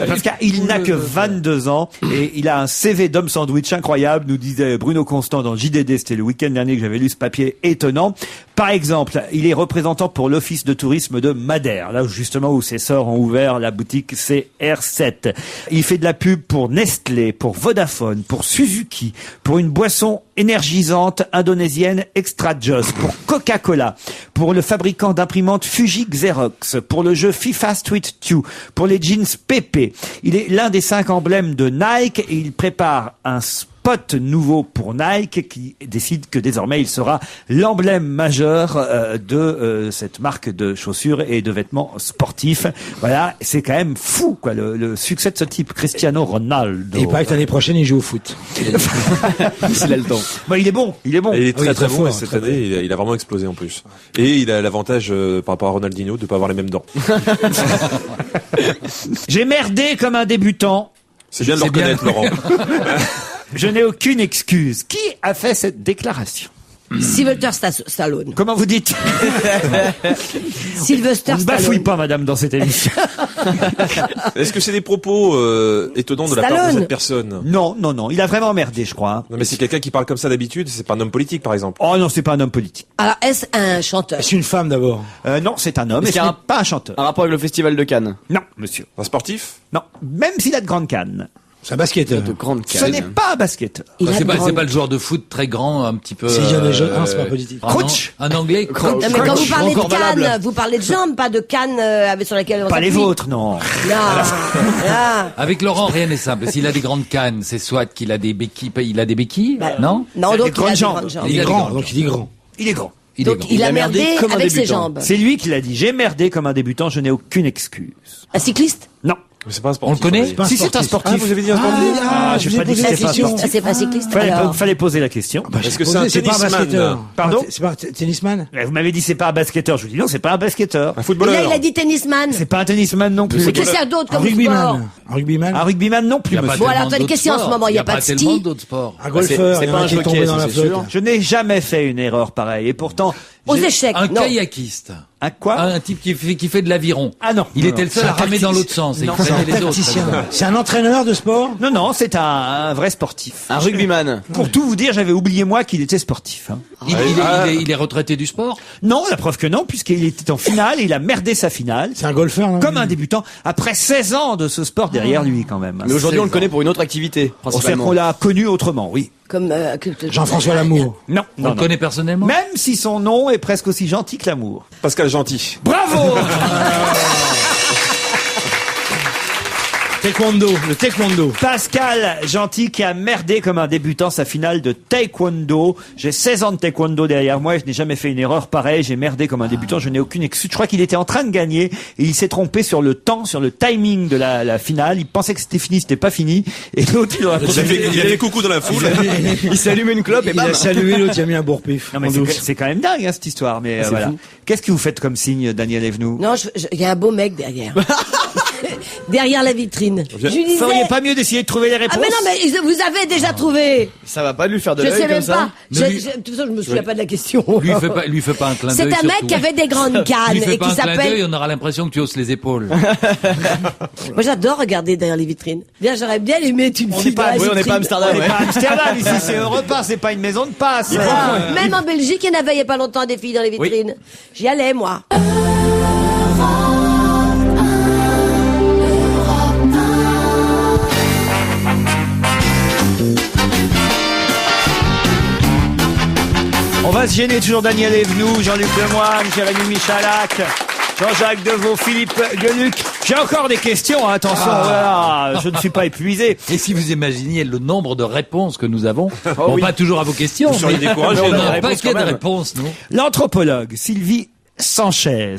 parce qu'il n'a que 22 ans et il a un CV d'homme sandwich incroyable, nous disait Bruno Constant dans JDD, c'était le week-end dernier que j'avais lu ce papier étonnant. Par exemple, il est représentant pour l'office de tourisme de Madère, là justement où ses sœurs ont ouvert la boutique CR7. Il fait de la pub pour Nestlé, pour Vodafone, pour Suzuki, pour une boisson énergisante indonésienne Extra Joss, pour Coca-Cola, pour le fabricant d'imprimantes Fuji Xerox, pour le jeu FIFA Street 2, pour les jeans Pepe. Il est l'un des 5 emblèmes de Nike et il prépare un spot nouveau pour Nike qui décide que désormais il sera l'emblème majeur de cette marque de chaussures et de vêtements sportifs. Voilà, c'est quand même fou, quoi, le succès de ce type, Cristiano Ronaldo. Et il paraît que l'année prochaine, il joue au foot. S'il a le temps. Bah, il est bon. Et il est très très bon, fort, et cette très année, il a vraiment explosé en plus. Et il a l'avantage par rapport à Ronaldinho de pas avoir les mêmes dents. J'ai merdé comme un débutant. C'est bien de le reconnaître, Laurent. Je n'ai aucune excuse. Qui a fait cette déclaration? Sylvester Stallone. Comment vous dites? Sylvester On ne bafouille Stallone. pas, madame, dans cette émission. Est-ce que c'est des propos étonnants de la part de Stallone. cette personne? Non, non, non. Il a vraiment merdé, je crois. Non, mais c'est quelqu'un qui parle comme ça d'habitude, c'est pas un homme politique, par exemple. Oh non, c'est pas un homme politique. Alors, est-ce un chanteur? C'est une femme d'abord. Non, c'est un homme. Est-ce Et ce qu'il y a n'est pas un chanteur. Un rapport avec le festival de Cannes. Non, monsieur. Un sportif? Non. Même s'il a de grandes cannes. C'est un basketteur. De grandes Ce Cannes. n'est pas un basketteur. Il a C'est de pas, grandes- le joueur de foot très grand, un petit peu. C'est Indiana Jones. Non, c'est pas politique. Coach. Un anglais. Non, mais quand vous parlez de Encore valable. cannes, vous parlez de jambes, pas de cannes sur lesquelles on Pas les s'appuie. vôtres, non. Non. Ah. Avec Laurent, rien n'est simple. S'il a des grandes cannes, c'est soit qu'il a des béquilles, il a des béquilles, Bah, non? Non, Il a donc des grandes il a jambes. des grandes jambes. Il Il est a des grand, grandes donc il est grand. Il est grand. Il est Donc grand. il a merdé comme un avec ses débutant. jambes. C'est lui qui l'a dit. J'ai merdé comme un débutant, je n'ai aucune excuse. Un cycliste? Non. Mais c'est pas un sportif. On le connaît? on va dire. Si c'est un sportif. Ah, vous avez dit un sportif? Ah, j'ai pas dit que posé la c'était pas question. sportif. Ah, c'est pas un cycliste? Fallait, alors. fallait poser la question. Est-ce que c'est un C'est pas un tennisman? basketteur. Pardon C'est pas un tennisman? Vous m'avez dit c'est pas un basketteur. Je vous dis non, c'est pas un basketteur. Un Et là, footballeur? il a dit tennisman. C'est pas un tennisman non plus. Mais qu'est-ce qu'il y a d'autre Un comme sport? rugbyman. Un rugbyman? Un rugbyman non Il plus, y a pas monsieur. Bon, alors, tellement t'as une d'autres question en ce sports. moment, il y a pas de tellement ski. d'autres sports. Un golfeur. c'est il y en pas a un qui est jockey, tombé ça, dans la c'est flotte. sûr. Je n'ai jamais fait une erreur pareille. Et pourtant, Aux j'ai- échecs. Un Non. kayakiste. un quoi? Un type qui fait de l'aviron. Ah non. Il Non, était non. le seul C'est à un ramer dans l'autre sens. Et il Non, prenait les autres. Tacticien. C'est un entraîneur de sport? Non, non, c'est un vrai sportif. Un rugbyman. Pour tout vous dire, j'avais oublié moi qu'il était sportif. Hein. Il est retraité du sport. Non, la preuve que non, puisqu'il était en finale et il a merdé sa finale. C'est un golfeur, non? Comme un débutant, après 16 ans de ce sport derrière lui quand même. Mais aujourd'hui, on le connaît pour une autre activité, On sait principalement. qu'on l'a connu autrement, oui. Comme Jean-François Lamour. Non, On non, le non. connaît personnellement. Même si son nom est presque aussi gentil que l'amour. Pascal Gentil. Bravo. Taekwondo. Le taekwondo. Pascal Gentil qui a merdé comme un débutant sa finale de taekwondo. J'ai 16 ans de taekwondo derrière moi et je n'ai jamais fait une erreur pareille. J'ai merdé comme un débutant, je n'ai aucune excuse. Je crois qu'il était en train de gagner et il s'est trompé sur le temps, sur le timing de la finale. Il pensait que c'était fini, c'était pas fini. Et l'autre, il en a Il a fait coucou dans la foule. Il s'est allumé une clope et Il a bam. salué l'autre, il a mis un bourre-pif. Non mais En douce. c'est quand même dingue hein, cette histoire. Mais voilà. fou. Qu'est-ce que vous faites comme signe, Daniel Evenou? Non, il y a un beau mec derrière. Derrière la vitrine. Je lui disais... Feriez pas mieux d'essayer de trouver les réponses? Ah mais non, mais vous avez déjà trouvé. Ça va pas lui faire de Je l'œil sais comme même ça. pas. Mais lui- De toute façon, je me souviens pas de la question. Lui fait pas un clin C'est d'œil. un mec surtout. qui avait des grandes cannes Lui fait et pas qui un clin d'œil, s'appelle... on aura l'impression que tu hausses les épaules. Moi, j'adore regarder derrière les vitrines. Bien, j'aurais bien aimé être une On fille n'est pas- dans la oui, on n'est pas à vitrine. Amsterdam. On n'est ouais. pas à Amsterdam ici, c'est un repas, c'est pas une maison de passe. Même en Belgique, il y en avait il y a pas longtemps des filles dans les vitrines. J'y allais, moi. On va se gêner toujours Daniel Evenou, Jean-Luc Lemoyne, Jérémy Michalak, Jean-Jacques Deveau, Philippe Gueluc. J'ai encore des questions, hein, attention, voilà, je ne suis pas épuisé. Et si vous imaginiez le nombre de réponses que nous avons, bon, oui. pas toujours à vos questions, Vous seriez mais découragé, on non, a un réponse paquet quand de même. réponses, nous. L'anthropologue Sylvie Sanchez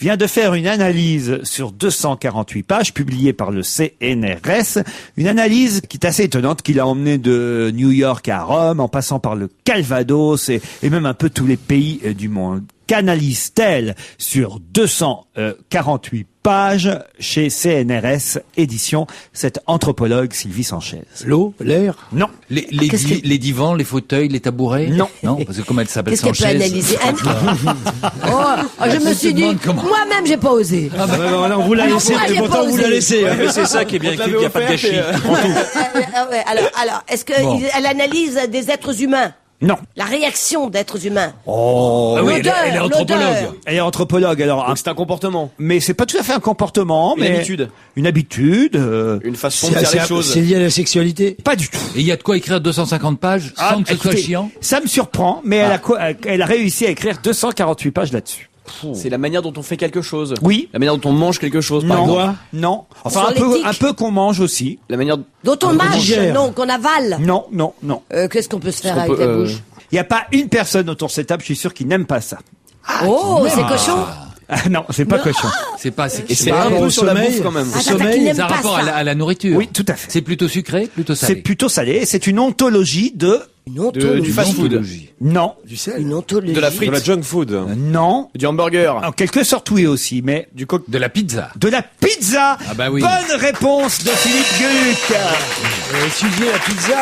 vient de faire une analyse sur 248 pages publiée par le CNRS, une analyse qui est assez étonnante, qui l'a emmené de New York à Rome, en passant par le Calvados et même un peu tous les pays du monde. Qu'analyse-t-elle sur 248 pages chez CNRS Éditions, cette anthropologue Sylvie Sanchez? L'eau, l'air. Non. Qu'est-ce que- Les divans, les fauteuils, les tabourets? Non. Non, parce que comme elle s'appelle Qu'est-ce qu'elle peut Sanchez. analyser Je me suis dit, Comment moi-même, j'ai pas osé. On vous l'a Alors, laissé, pourquoi mais j'ai pourtant pas vous osé l'a laissé. hein. Mais c'est ça qui est bien écrit, il n'y a pas de gâchis. Il prend tout. Ouais, alors, est-ce qu'elle Bon. analyse des êtres humains? Non. La réaction d'êtres humains? Oh. Ah oui, elle est L'odeur, anthropologue. l'odeur. Elle est anthropologue, alors. Donc c'est un comportement. Mais c'est pas tout à fait un comportement, Une mais habitude. Une habitude. Une façon de faire les choses. C'est lié à la sexualité. Pas du tout. Et il y a de quoi écrire 250 pages sans que ce soit écoutez, chiant? ça me surprend, mais elle a réussi à écrire 248 pages là-dessus. C'est la manière dont on fait quelque chose. Oui. La manière dont on mange quelque chose, par exemple. Non. Non. Enfin, Sur l'éthique. un peu qu'on mange aussi. La manière Dont on mâche, digère. non, qu'on avale. Non, non, non. Qu'est-ce qu'on peut se faire qu'on avec peut, la bouche? Il n'y a pas une personne autour de cette table, je suis sûr, qui n'aime pas ça. Oh, c'est cochon. Ah non, c'est pas cochon. C'est pas. Et c'est pas un au peu sur la sommeil. bouffe quand même. Ah, t'as qui sommeil, n'aime Ça a pas rapport ça. à la nourriture. Oui, tout à fait. C'est plutôt sucré, plutôt C'est salé. plutôt salé. Et c'est une ontologie de... Une ontologie. Du fast-food. Non. Du sel. Une ontologie. De la De frite. la junk food. Non. Du hamburger. En quelque sorte, oui aussi, mais... Du coq. De la pizza. De la pizza. Ah bah oui. Bonne réponse de Philippe Gueluc. Étudier la pizza.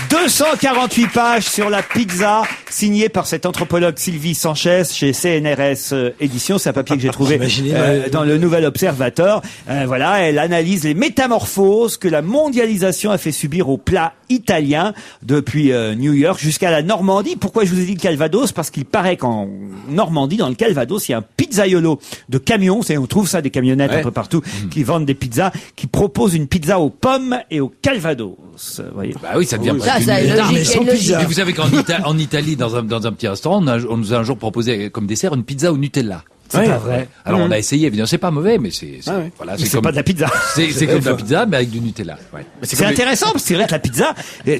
248 pages sur la pizza, signé par cette anthropologue Sylvie Sanchez chez CNRS Éditions. C'est un papier que j'ai trouvé Imaginez, dans le Nouvel Observateur. Voilà, elle analyse les métamorphoses que la mondialisation a fait subir aux plats italiens depuis New York jusqu'à la Normandie. Pourquoi je vous ai dit le Calvados? Parce qu'il paraît qu'en Normandie, dans le Calvados, il y a un pizzaiolo de camions. On trouve ça, des camionnettes un peu partout, qui vendent des pizzas, qui proposent une pizza aux pommes et au Calvados. Vous voyez. Bah oui, ça devient Ça, presque ça une est tarte. logique, sans il y a une pizza. logique. Et vous savez qu'en Italie, dans un petit restaurant, on nous a un jour proposé comme dessert une pizza au Nutella. C'est pas vrai. Alors on a essayé, évidemment, c'est pas mauvais, mais c'est ouais. voilà, Mais c'est comme pas de la pizza. c'est comme de la pizza, mais avec du Nutella. Ouais. C'est intéressant parce que c'est vrai que la pizza,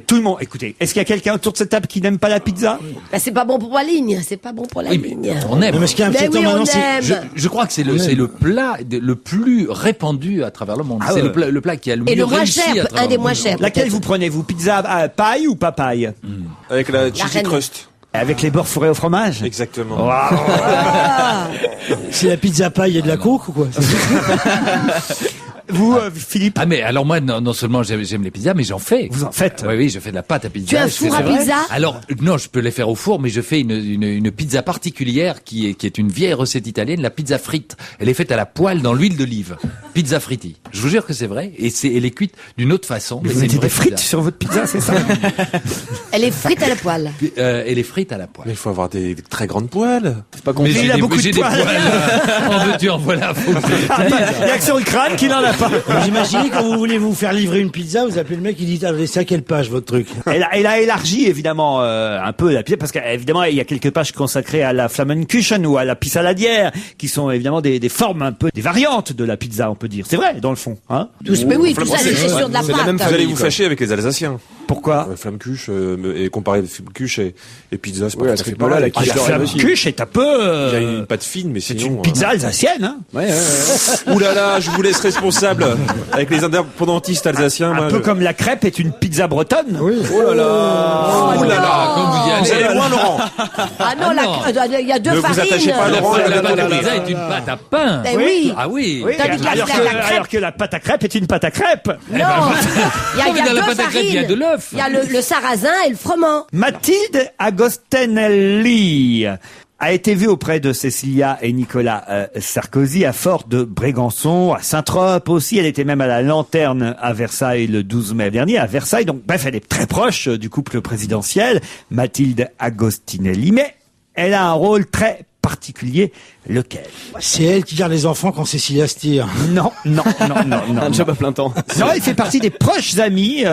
tout le monde. Écoutez, est-ce qu'il y a quelqu'un autour de cette table qui n'aime pas la pizza? Bah, c'est pas bon pour la ligne. C'est pas bon pour la Oui, ligne. mais on aime. Mais parce qu'il y a un Mais petit temps oui, on maintenant, c'est... aime. Je crois que c'est le plat le plus répandu à travers le monde. Ah C'est ouais. le plat qui a le Et mieux le moins réussi cher, à travers un des le moins monde. chers. Laquelle peut-être. vous prenez, vous? Pizza paille ou papaye? Avec la cheesy reine. crust. Avec les bords fourrés au fromage? Exactement. C'est la pizza paille, il y a de la coke ou quoi? Vous, Philippe? Ah mais alors moi non seulement j'aime les pizzas, mais j'en fais. Vous en faites? Oui, je fais de la pâte à pizza. Tu as un Je fais- four à c'est vrai. pizza? Alors non, je peux les faire au four, mais je fais une pizza particulière qui est une vieille recette italienne, la pizza frite. Elle est faite à la poêle dans l'huile d'olive. Pizza fritti. Je vous jure que c'est vrai, et elle est cuite d'une autre façon. Mais mais vous c'est mettez une vraie des frites pizza. sur votre pizza, c'est ça? Elle est frite à la poêle. Elle est frite à la poêle. Mais il faut avoir des très grandes poêles. C'est pas Mais compliqué. il a beaucoup de j'ai des poils. En veux-tu, en voilà. Faut que je les Il taille. y a que sur le crâne qu'il n'en a pas. Vous imaginez quand vous voulez vous faire livrer une pizza, vous appelez le mec, il dit, ah, c'est à quelle page votre truc? Elle a élargi évidemment un peu la pizza parce qu'évidemment il y a quelques pages consacrées à la Flammenkuchen ou à la pissaladière qui sont évidemment des formes un peu des variantes de la pizza on peut dire. C'est vrai dans le fond, hein? Mais oui, tout ça, c'est sur de la C'est la même pâte. Vous allez famille, vous quoi. fâcher avec les Alsaciens. Pourquoi? Flammekuche et comparer Flammekuche et pizza, c'est Oui, pas à tout à ce fait rythme-là, pareil. la La quiche d'oreille aussi. Flammenkuchen est un peu Il y a une pâte fine, mais c'est sinon. une pizza alsacienne, hein? Ouais. Ouh là là, je vous laisse responsable avec les indépendantistes alsaciens. Un moi, peu comme la crêpe est une pizza bretonne. Oui. Oh là là. Oh là là, quand vous y Vous allez. allez loin, Laurent. Ah non, il y a deux Ne vous farines. attachez pas à Laurent, La là, pâte à là, là, pizza là. est une pâte à pain. Eh oui. Ah oui. Oui, Tandis que la crêpe- alors que la pâte à crêpe est une pâte à crêpe. Non, il y a mais dans la deux pâte à crêpe, il y a farines. de l'œuf. Il y a le sarrasin et le froment. Mathilde Agostinelli a été vue auprès de Cécilia et Nicolas Sarkozy à Fort de Brégançon, à Saint-Trope aussi. Elle était même à la Lanterne à Versailles le 12 mai dernier, à Versailles. Donc, bref, elle est très proche du couple présidentiel, Mathilde Agostinelli. Mais elle a un rôle très particulier. Lequel? C'est elle qui garde les enfants quand Cécilia se tire. Non, non, non, non, non. Un job à plein temps. Non, elle fait partie des proches amis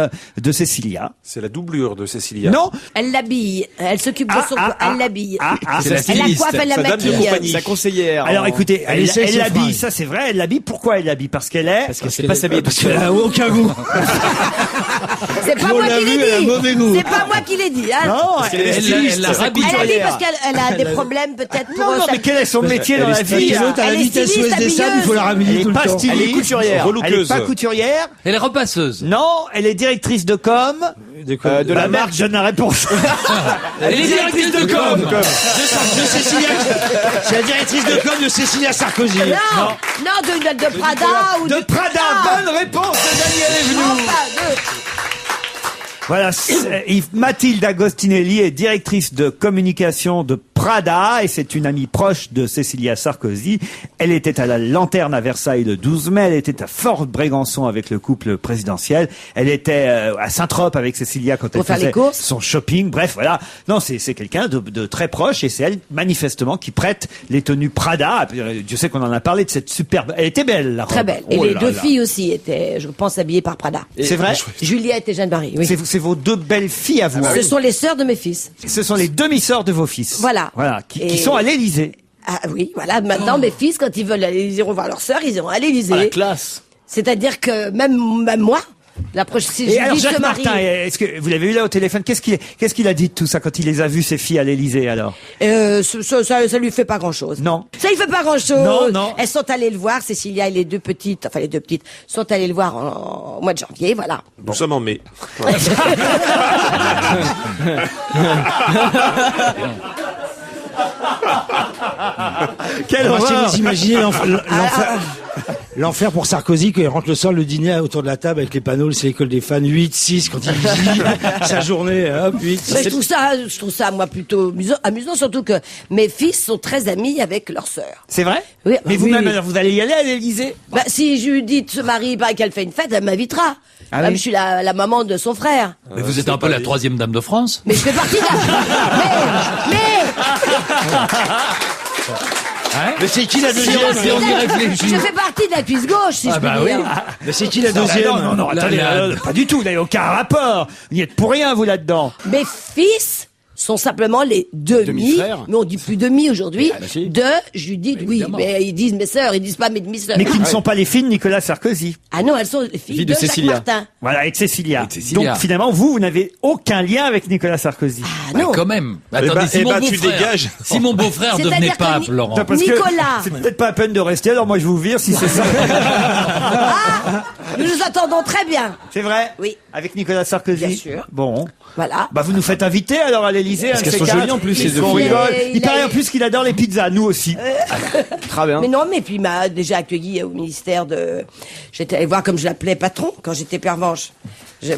de Cécilia. C'est la doublure de Cécilia. Non. Elle l'habille. Elle s'occupe de son... Elle l'habille. C'est la Elle la styliste. coiffe, elle la Sa dame de maquille. compagnie. Sa conseillère. Alors écoutez, Elle elle essaie ses l'habille, fringues. ça c'est vrai, elle l'habille. Pourquoi elle l'habille? Parce qu'elle est... Parce qu'elle sait pas s'habiller toute Parce qu'elle seule. a aucun goût. C'est pas On moi l'a qui vu, l'ai elle a dit. mauvais goût. C'est pas moi qui l'ai dit. Hein. Non, Parce qu'elle est Elle styliste. la rhabille. Elle a dit parce qu'elle a des problèmes peut-être pour... non, mais quel est son métier dans la vie? L'autre à la Elle est vitesse styliste, ouest des sables, il faut la Elle rhabiller est tout le pas temps. styliste. Elle est couturière. Elle est Relouqueuse. pas couturière. Elle est repasseuse. Non, elle est directrice de com. De la Bah, merde, je donne la réponse. Elle est directrice de com. de Cécilia. C'est la directrice de com de Cécilia Sarkozy. Non, de Prada ou De Prada. Bonne réponse de Daniel Evenou. Non, pas de... Voilà, Mathilde Agostinelli est directrice de communication de Prada et c'est une amie proche de Cécilia Sarkozy. Elle était à la Lanterne à Versailles le 12 mai, elle était à Fort Brégançon avec le couple présidentiel, elle était à Saint-Trope avec Cécilia quand elle Pour faire faisait les courses. son shopping. Bref, voilà. Non, c'est quelqu'un de très proche et c'est elle manifestement qui prête les tenues Prada. Dieu sait qu'on en a parlé de cette superbe. Elle était belle, la robe. Très belle. Et Oh les là deux là. filles aussi étaient, je pense, habillées par Prada. C'est vrai. Juliette et Jeanne-Marie, oui. C'est vos deux belles filles à vous. Ce sont les sœurs de mes fils. Ce sont les demi-sœurs de vos fils. Voilà. Voilà. Qui Et- sont à l'Élysée. Ah oui, voilà. Maintenant, mes fils, quand ils veulent aller, ils iront voir leur sœur, ils iront à l'Élysée. Ah, la classe. C'est-à-dire que même moi, la prochaine, si Et alors Judith se Jacques marie, Martin, est-ce que vous l'avez eu là au téléphone? Qu'est-ce qu'il a dit de tout ça quand il les a vus, ses filles, à l'Élysée, alors? ça lui fait pas grand-chose. Non. Ça lui fait pas grand-chose. Non, non. Elles sont allées le voir, Cécilia et les deux petites, sont allées le voir au mois de janvier, voilà. Nous sommes en mai. Quelle Moi, si horreur! vous imaginez l'enfer pour Sarkozy, quand il rentre le soir, le dîner autour de la table avec les panneaux, c'est l'école des fans, 8, 6, quand il dit sa journée, hop, 8, Mais 6. je trouve ça, moi, plutôt amusant, surtout que mes fils sont très amis avec leur sœur. C'est vrai? Oui, Mais oui, vous-même, oui. alors, vous allez y aller à l'Élysée? Bah, si Judith se marie, il paraît qu'elle fait une fête, elle m'invitera. Ah Comme oui. je suis la maman de son frère. Mais vous êtes un peu la troisième dame de France. Mais je fais partie de la... Mais c'est qui la Si deuxième on y réfléchit. Je fais partie de la cuisse gauche, si je bah peux oui. dire. Mais c'est qui la Ah bah deuxième non, attendez, pas du tout, vous n'avez aucun rapport. Vous n'y êtes pour rien, vous, là-dedans. Mes fils sont simplement les demi, Demi-frères. mais on dit plus demi aujourd'hui, Ah, bah si. de Judith, oui, Évidemment. mais ils disent mes sœurs, ils disent pas mes demi-sœurs. Mais qui ne sont pas les filles de Nicolas Sarkozy. Ah non, elles sont les filles Fille de, de Jacques Cécilia. Martin. Voilà, avec Cécilia. Avec Cécilia. Donc, finalement, vous n'avez aucun lien avec Nicolas Sarkozy. Ah Bah, non. quand même. Attendez, si eh mon ben, tu beau-frère, dégages. si mon beau-frère C'est-à-dire devenait que pape, Ni- Laurent. Parce que Nicolas. c'est peut-être pas la peine de rester, alors moi je vous vire si c'est ça. Nous nous attendons très bien. C'est vrai? Oui. Avec Nicolas Sarkozy? Bien sûr. Bon. Voilà. Bah, vous nous faites inviter alors à l'Élysée. Parce qu'elles sont jolies en plus, ces deux On filles. rigole. Il Il paraît a- en plus qu'il adore les pizzas, nous aussi. Très bien. Mais non, mais puis il m'a déjà accueilli au ministère de... J'étais allée voir comme je l'appelais patron quand j'étais pervenche.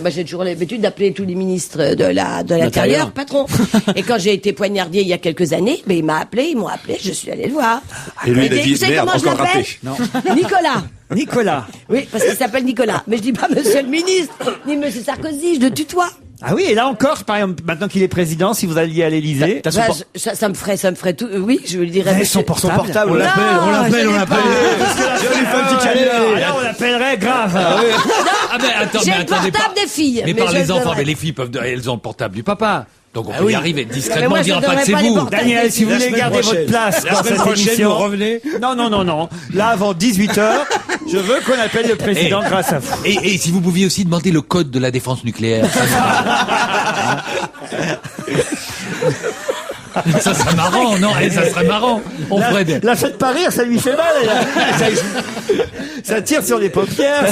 Moi, j'ai toujours l'habitude d'appeler tous les ministres de l'Intérieur patron. Et quand j'ai été poignardée il y a quelques années, ils m'ont appelé, je suis allée le voir. Et lui, il a vous dit, savez merde, comment je encore l'appelle raté. Nicolas. Nicolas. Oui, parce qu'il s'appelle Nicolas. Mais je dis pas monsieur le ministre, ni monsieur Sarkozy, je le tutoie. Ah oui, et là encore, par exemple, maintenant qu'il est président, si vous alliez à l'Élysée. T'as son Bah, por- ça me ferait tout. Oui, je lui dirais. Vous avez monsieur- son portable. portable. On l'appelle, on Non, l'appelle, je on l'ai l'appelle. pas. Je lui fais un petit cadeau. Là, on l'appellerait grave. Ah mais attends, J'ai mais le attendez portable pas. des filles. Mais par je les le enfants, donnerai. mais les filles peuvent, elles ont le portable du papa. Donc on peut oui. y arriver Mais discrètement, moi, on je dira pas que donnerai c'est pas les vous. portables. Daniel, si vous La voulez semaine garder prochaine. votre place La dans semaine cette prochaine, émission. vous revenez. Non. Là, avant 18h, je veux qu'on appelle le président Eh. grâce à vous. Et si vous pouviez aussi demander le code de la défense nucléaire. Ça serait marrant, non? Ça serait marrant. On ferait des... La faites pas rire, ça lui fait mal. Ça tire sur les paupières.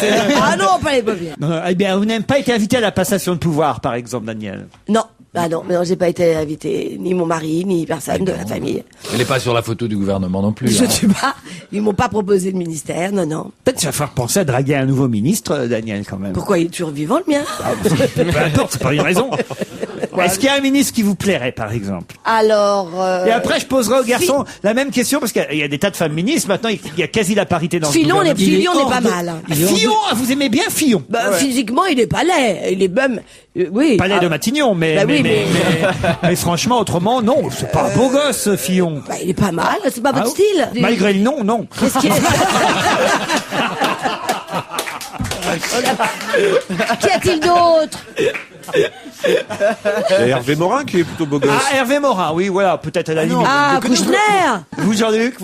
Ah non, pas les paupières. Eh bien, vous n'avez pas été invité à la passation de pouvoir, par exemple, Daniel. Non. Ah non, mais non, j'ai pas été invité, ni mon mari, ni personne de la famille. Elle n'est pas sur la photo du gouvernement non plus. Je hein. suis pas, ils m'ont pas proposé le ministère, non. Peut-être que ça va faire penser à draguer un nouveau ministre, Daniel, quand même. Pourquoi il est toujours vivant, le mien? Peu importe, c'est pas une raison. Est-ce qu'il y a un ministre qui vous plairait, par exemple? Alors, Et après, je poserai aux garçons la même question, parce qu'il y a des tas de femmes ministres. Maintenant, il y a quasi la parité dans Fillon, le gouvernement. Fillon n'est pas mal. hein. Fillon, ah, vous aimez bien Fillon? Bah, physiquement, il est pas laid. Il est même, oui. Palais de Ah, Matignon, mais, Bah oui, mais franchement, autrement, non, c'est pas un beau gosse, Fillon. bah, il est pas mal, c'est pas votre Ah, style. Malgré le nom, non. Qu'est-ce qu'il Qu'y a-t-il d'autre? Il y a Hervé Morin qui est plutôt beau gosse. Ah, Hervé Morin, oui, voilà, peut-être à la limite. Ah, Kouchner. Vous, Jean-Luc,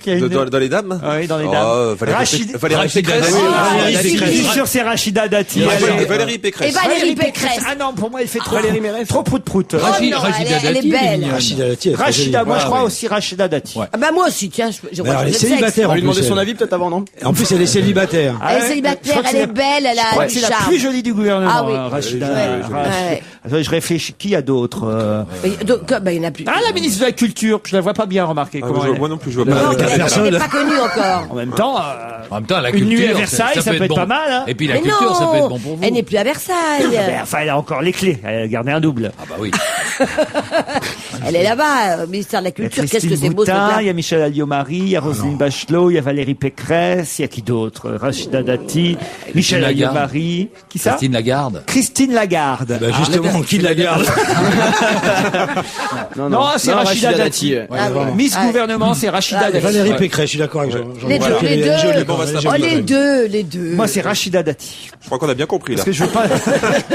il y a une... Dans les dames Oui, dans les dames. Oh, Valérie Pécresse. Je suis sûr c'est Rachida Dati. Valérie Et Pécresse. Valérie Pécresse. Ah non, pour moi, elle fait trop prout-prout. Oh non, elle est belle. Rachida Dati, elle est très Rachida, jolie. moi je crois aussi Rachida Dati. Ouais. Ah bah moi aussi, tiens, je Mais alors, elle est de sexe. célibataire On en va lui plus. demander son elle. avis peut-être avant, non? En plus, elle est célibataire. Ah Elle est ouais, je célibataire, crois que elle c'est est belle, elle a du C'est la charme. plus jolie du gouvernement, Ah oui. Rachida. Ouais. Attends, je réfléchis, qui y a d'autre Donc, bah, il y en a plus. Ah, la ministre de la Culture, je la vois pas bien, remarquez. Comment elle est. Moi non plus, je vois Non, pas. elle n'est pas connue encore. En même temps, En même temps, la Une culture, nuit à Versailles, ça peut être bon. pas mal, hein. Et puis la Mais culture, non, ça peut être bon pour vous. elle n'est plus à Versailles. enfin, elle a encore les clés. Elle a gardé un double. Ah bah oui. Elle est là-bas, au ministère de la Il y a Culture. Qu'est-ce que Christine c'est beau ce Boutin, il y truc-là. a Michel Alliot-Marie, il y a Roselyne Bachelot, il y a Valérie Pécresse, il y a qui d'autre? Rachida Dati, Michel Lagarde. Alliot-Marie. Qui ça? Christine Lagarde. Christine Lagarde. Bah, justement, qui la garde? Non, c'est Rachida Dati. ouais. Ah oui. Miss Ah, Gouvernement, c'est Rachida Dati. Valérie Pécresse, je suis d'accord avec Jean. Les deux, les deux. Bon, on va se Oh, taper. les deux. Moi, c'est Rachida Dati. Je crois qu'on a bien compris là. Parce que je veux pas,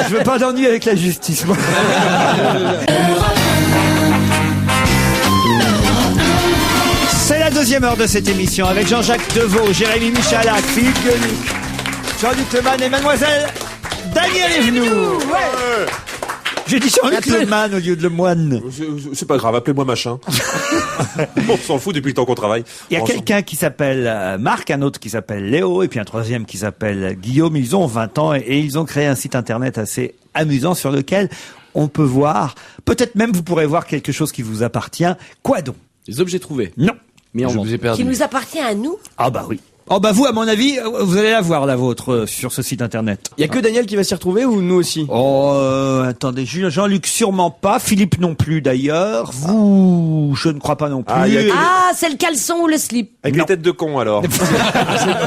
je veux pas d'ennui avec la justice, moi. deuxième heure de cette émission avec Jean-Jacques Deveau, Jérémy Michalak, Philippe Gueluc, Jean-Luc Lemann et mademoiselle Daniel Evenou. Ouais. J'ai dit Jean-Luc Lemann au lieu de Lemoine. C'est pas grave, appelez-moi machin. On s'en fout depuis le temps qu'on travaille. Il y a quelqu'un qui s'appelle Marc, un autre qui s'appelle Léo, et puis un troisième qui s'appelle Guillaume. Ils ont 20 ans et ils ont créé un site internet assez amusant sur lequel on peut voir, peut-être même vous pourrez voir quelque chose qui vous appartient. Quoi donc? Les objets trouvés. Non. Mais Je vous ai perdu. Qui nous appartient à nous. Ah bah oui. Oh bah vous, à mon avis, vous allez la voir la vôtre sur ce site internet. Il y a que Daniel qui va s'y retrouver ou nous aussi? Attendez, Jean-Luc sûrement pas, Philippe non plus d'ailleurs, vous, je ne crois pas non plus. C'est le caleçon ou le slip. Avec les têtes de con alors.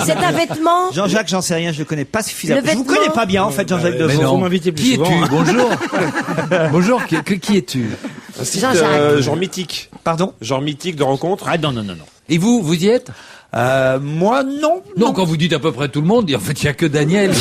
C'est un vêtement. Jean-Jacques, j'en sais rien, je le connais pas suffisamment. Le Je vous vêtement. connais pas bien en fait, Jean-Jacques Mais Deveau. non. Faut m'inviter plus Qui souvent, es-tu? hein. Bonjour. Bonjour, qui es-tu? Un site, Jean-Jacques. genre mythique. Pardon? Genre mythique de rencontre. Ah non. Et vous y êtes? Moi non. Non, quand vous dites à peu près tout le monde, en fait, il y a que Daniel.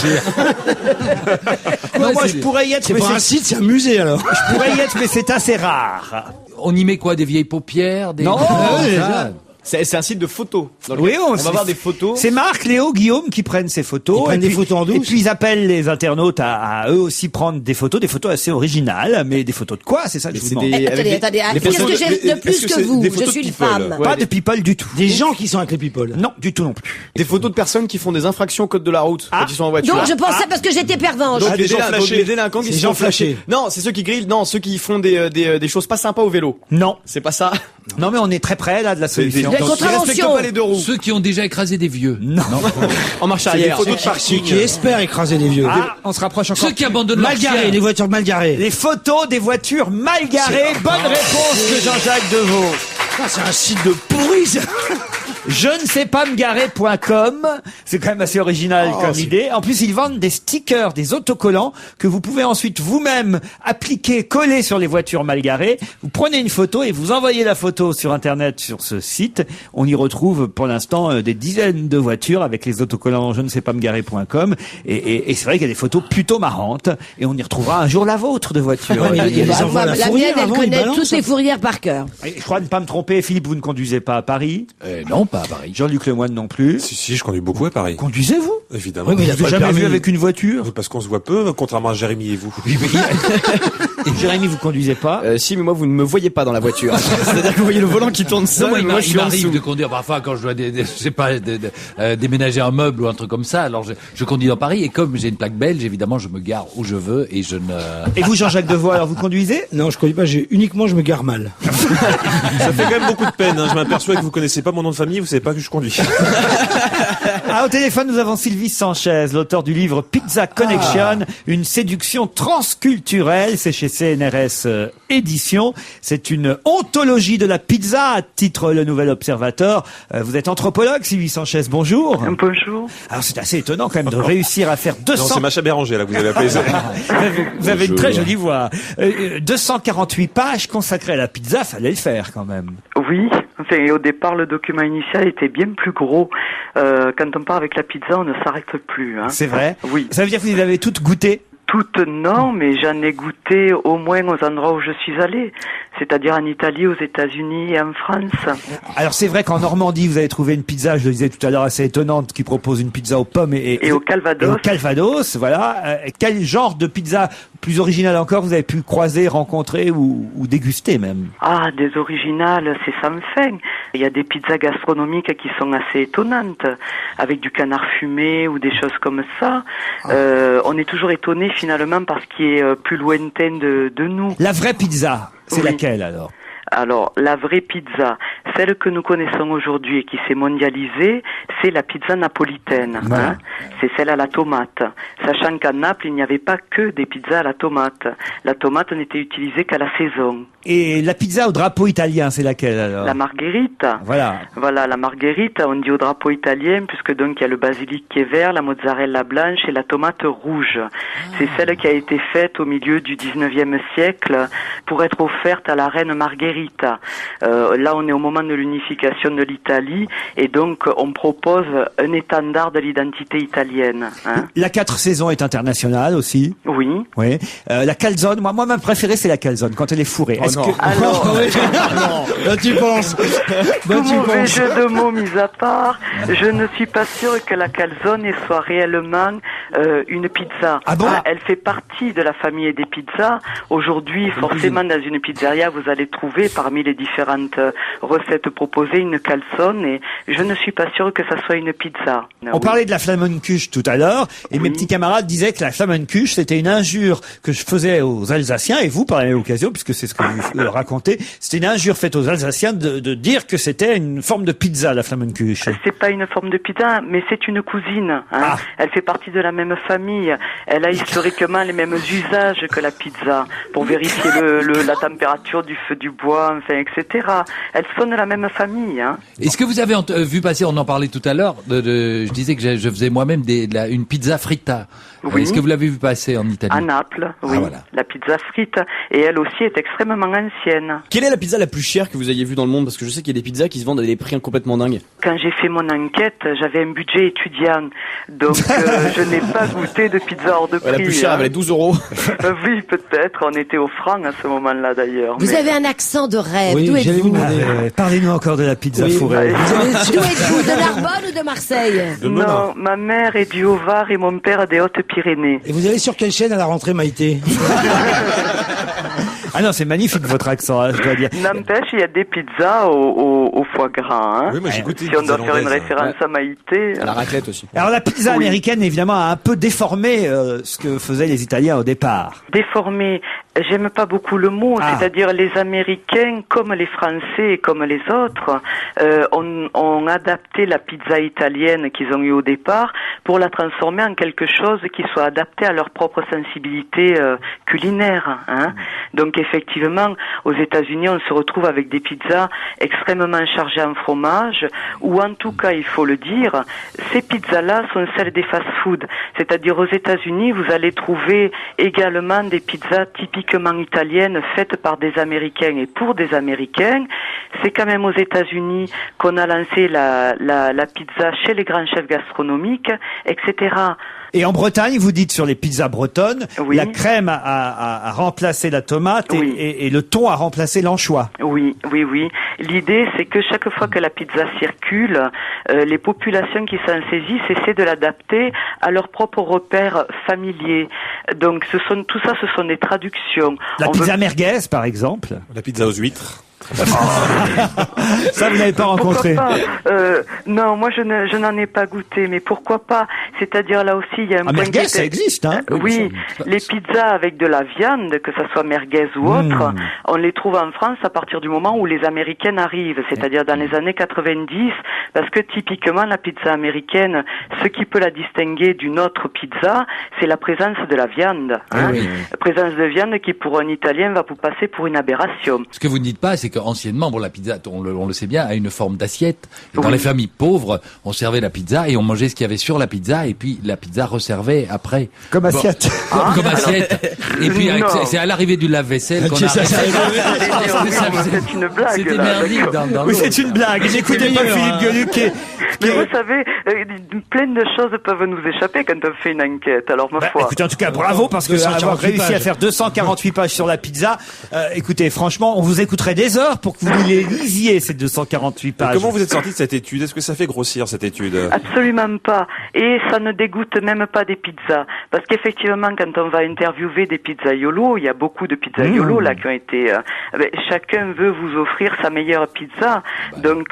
Non, Ouais, moi c'est- je pourrais y être, C'est mais pas un site, c'est un musée alors. je pourrais y être, mais c'est assez rare. On y met quoi? Des vieilles paupières? Non. ça. C'est un site de photos. Dans Oui, lequel on va voir des photos. C'est Marc, Léo, Guillaume qui prennent ces photos. Ils prennent et des photos en douce. Et puis ils appellent les internautes à eux aussi prendre des photos assez originales. Mais des photos de quoi? C'est ça que je vous c'est demande. des- avec Attendez, des qu'est-ce photos que j'ai de est-ce plus que que c'est vous? des Je photos suis de une people? femme. Ouais. Pas de people du tout. Des gens qui sont avec les people. Non, du tout non plus. Des photos de personnes qui font des infractions au code de la route quand ils sont en voiture. Donc je pensais parce que j'étais pervenche. Donc, des les gens délinquants, flashés. les délinquants qui Des se gens font flasher. flashés. Non, c'est ceux qui grillent. Non, ceux qui font des choses pas sympas au vélo. Non. C'est pas ça. Non, mais on est très près là de la solution. des- Ils respectent contraventions. pas les deux roues. Ceux qui ont déjà écrasé des vieux. Non. En marche C'est des arrière. photos de parking. Qui espèrent écraser des vieux. Ah, on se rapproche encore. Ceux qui abandonnent leur Mal garés, chien. les voitures mal garées. Les photos des voitures mal garées. Bonne réponse de Jean-Jacques Deveau. Ah, c'est un site de pourri, ça. Je ne sais pas me garer.com. C'est quand même assez original comme idée. En plus, ils vendent des stickers, des autocollants que vous pouvez ensuite vous-même appliquer, coller sur les voitures mal garées. Vous prenez une photo et vous envoyez la photo sur Internet sur ce site. On y retrouve pour l'instant des dizaines de voitures avec les autocollants je ne sais pas me garer.com. Et c'est vrai qu'il y a des photos plutôt marrantes. Et on y retrouvera un jour la vôtre de voiture. Ouais, mais il y a Daniel. des envois à la La fourrière mienne, elle avant, ils connaît balancent, toutes les fourrières par cœur. Et je crois ne pas me tromper, Philippe, vous ne conduisez pas à Paris. Non, pas à Paris. Jean-Luc Lemoine non plus. Si, je conduis beaucoup à Paris. Conduisez-vous? Évidemment. Oui, mais il a Vous pas avez le jamais vu permis. avec une voiture? Parce qu'on se voit peu, contrairement à Jérémy et vous. Et Jérémy, vous conduisez pas? Si, mais moi, vous ne me voyez pas dans la voiture. C'est-à-dire que vous voyez le volant qui tourne Non, seul, moi, mais moi, je il suis en m'arrive dessous. de conduire parfois quand je dois, je sais pas, déménager un meuble ou un truc comme ça. Alors je conduis dans Paris et comme j'ai une plaque belge, évidemment, je me gare où je veux et je ne. Et vous, Jean-Jacques Deveau, alors vous conduisez? Non, je conduis pas, je me gare mal. Ça fait quand même beaucoup de peine. Hein. Je m'aperçois que vous connaissez pas mon nom de famille, vous savez pas que je conduis. Ah, au téléphone, nous avons Sylvie Sanchez, l'auteur du livre Pizza Connection, une séduction transculturelle. C'est chez CNRS Éditions. C'est une ontologie de la pizza, titre Le Nouvel Observateur. Vous êtes anthropologue, Sylvie Sanchez, bonjour. Bonjour. Alors, c'est assez étonnant quand même de réussir à faire Non, 200... c'est Macha Béranger, là, que vous avez appelé ça. Vous avez une Bonjour. très jolie voix. 248 pages consacrées à la pizza, fallait le faire quand même. Oui, enfin, au départ, le document initial était bien plus gros. Quand on part avec la pizza, on ne s'arrête plus. Hein. C'est vrai? Oui. Ça veut dire que vous les avez toutes goûtées? Toutes non, mais j'en ai goûté au moins aux endroits où je suis allé, c'est-à-dire en Italie, aux États-Unis et en France. Alors c'est vrai qu'en Normandie, vous avez trouvé une pizza, je le disais tout à l'heure, assez étonnante, qui propose une pizza aux pommes Et au Calvados. et au Calvados, voilà. Quel genre de pizza plus original encore vous avez pu croiser, rencontrer ou déguster même? Ah, des originales, c'est sans fin. Il y a des pizzas gastronomiques qui sont assez étonnantes, avec du canard fumé ou des choses comme ça. On est toujours étonné finalement par ce qui est plus lointain de nous. La vraie pizza, c'est Oui. laquelle alors? Alors, la vraie pizza, celle que nous connaissons aujourd'hui et qui s'est mondialisée, c'est la pizza napolitaine. Voilà. Hein, c'est celle à la tomate. Sachant qu'à Naples, il n'y avait pas que des pizzas à la tomate. La tomate n'était utilisée qu'à la saison. Et la pizza au drapeau italien, c'est laquelle alors? La margherita. Voilà. Voilà, la margherita, on dit au drapeau italien, puisque donc il y a le basilic qui est vert, la mozzarella blanche et la tomate rouge. C'est celle qui a été faite au milieu du 19e siècle pour être offerte à la reine Margherita. Là, on est au moment de l'unification de l'Italie et donc on propose un étendard de l'identité italienne. Hein. La 4 saisons est internationale aussi. Oui. Oui. La calzone, moi ma préférée c'est la calzone quand elle est fourrée. Est-ce que... Alors, Là, tu penses. tout mauvais jeu de mots mis à part, je ne suis pas sûre que la calzone soit réellement une pizza. Ah bon? Elle fait partie de la famille des pizzas. Aujourd'hui, forcément, dans une pizzeria, vous allez trouver parmi les différentes recettes proposées une calzone et je ne suis pas sûre que ça soit une pizza. On parlait de la Flammekuche tout à l'heure et mes petits camarades disaient que la Flammekuche c'était une injure que je faisais aux Alsaciens et vous par la même occasion puisque c'est ce que vous racontez, c'était une injure faite aux Alsaciens de dire que c'était une forme de pizza la Flammekuche. C'est pas une forme de pizza, mais c'est une cousine. Hein. Ah. Elle fait partie de la même famille. Elle a historiquement les mêmes usages que la pizza pour vérifier la température du feu du bois, enfin, etc. Elles sont de la même famille. Hein. Est-ce que vous avez vu passer, on en parlait tout à l'heure, je disais que je faisais moi-même une pizza fritta. Oui. Est-ce que vous l'avez vu passer en Italie? À Naples, oui. Voilà. La pizza frite. Et elle aussi est extrêmement ancienne. Quelle est la pizza la plus chère que vous ayez vue dans le monde? Parce que je sais qu'il y a des pizzas qui se vendent à des prix complètement dingues. Quand j'ai fait mon enquête, j'avais un budget étudiant. Donc, je n'ai pas goûté de pizza hors de prix. La plus chère, elle valait 12 €. Oui, peut-être. On était au franc à ce moment-là, d'ailleurs. Vous avez un accent de rêve. Oui, D'où j'allais vous êtes-vous? demander. Parlez-nous encore de la pizza fourrée. D'où êtes-vous? De Narbonne ou de Marseille? Non, ma mère est du Haut-Var et mon père des Hautes-Pyrénées. Et vous allez sur quelle chaîne à la rentrée, Maïté? Ah non, c'est magnifique votre accent, hein, je dois dire. N'empêche, il y a des pizzas au foie gras. Hein. Oui, moi j'ai goûté. Si on doit faire une référence à Maïté. À la raclette aussi. Alors la pizza américaine évidemment a un peu déformé ce que faisaient les Italiens au départ. Déformé, j'aime pas beaucoup le mot, Ah. c'est-à-dire les Américains, comme les Français et comme les autres, ont adapté la pizza italienne qu'ils ont eue au départ pour la transformer en quelque chose qui soit adapté à leur propre sensibilité culinaire. Hein. Donc effectivement, aux États-Unis, on se retrouve avec des pizzas extrêmement chargées en fromage, ou en tout cas, il faut le dire, ces pizzas-là sont celles des fast-food. C'est-à-dire aux États-Unis, vous allez trouver également des pizzas typiquement italiennes faites par des Américains et pour des Américains. C'est quand même aux États-Unis qu'on a lancé la pizza chez les grands chefs gastronomiques, etc. Et en Bretagne, vous dites sur les pizzas bretonnes, Oui. la crème a remplacé la tomate Oui. et le thon a remplacé l'anchois. Oui, oui, oui. L'idée, c'est que chaque fois que la pizza circule, les populations qui s'en saisissent essaient de l'adapter à leurs propres repères familiers. Donc, tout ça, ce sont des traductions. La pizza merguez, par exemple. La pizza aux huîtres. Ça, vous n'avez pas rencontré. Pourquoi pas Non, moi je n'en ai pas goûté, mais pourquoi pas? C'est-à-dire là aussi il y a un point merguez, qui ça existe, hein? Oui, les pizzas avec de la viande, que ça soit merguez ou autre, on les trouve en France à partir du moment où les Américaines arrivent, c'est-à-dire dans les années 90, parce que typiquement la pizza américaine, ce qui peut la distinguer d'une autre pizza, c'est la présence de la viande. Hein. La présence de viande qui pour un Italien va vous passer pour une aberration. Ce que vous ne dites pas, c'est qu'anciennement, bon, la pizza, on le sait bien, a une forme d'assiette. Et dans les familles pauvres, on servait la pizza et on mangeait ce qu'il y avait sur la pizza et puis la pizza resservait après. Comme assiette. Comme assiette. Et puis Non. c'est à l'arrivée du lave-vaisselle qu'on a C'est une blague. C'était là, merdique d'accord. dans Oui, l'eau. c'est une blague. N'écoutez pas Philippe Gueluc qui Mais est- vous savez, plein de choses peuvent nous échapper quand on fait une enquête. Alors ma Bah, foi. écoutez, en tout cas, bravo, parce que 248 avoir réussi à pages. faire 248 pages sur la pizza, écoutez, franchement, on vous écouterait des heures pour que vous les lisiez, ces 248 pages. Comment vous êtes sorti de cette étude? Est-ce que ça fait grossir cette étude? Absolument pas. Et ça ne dégoûte même pas des pizzas. Parce qu'effectivement, quand on va interviewer des pizzaiolos, il y a beaucoup de pizzaiolos là qui ont été... chacun veut vous offrir sa meilleure pizza. Donc,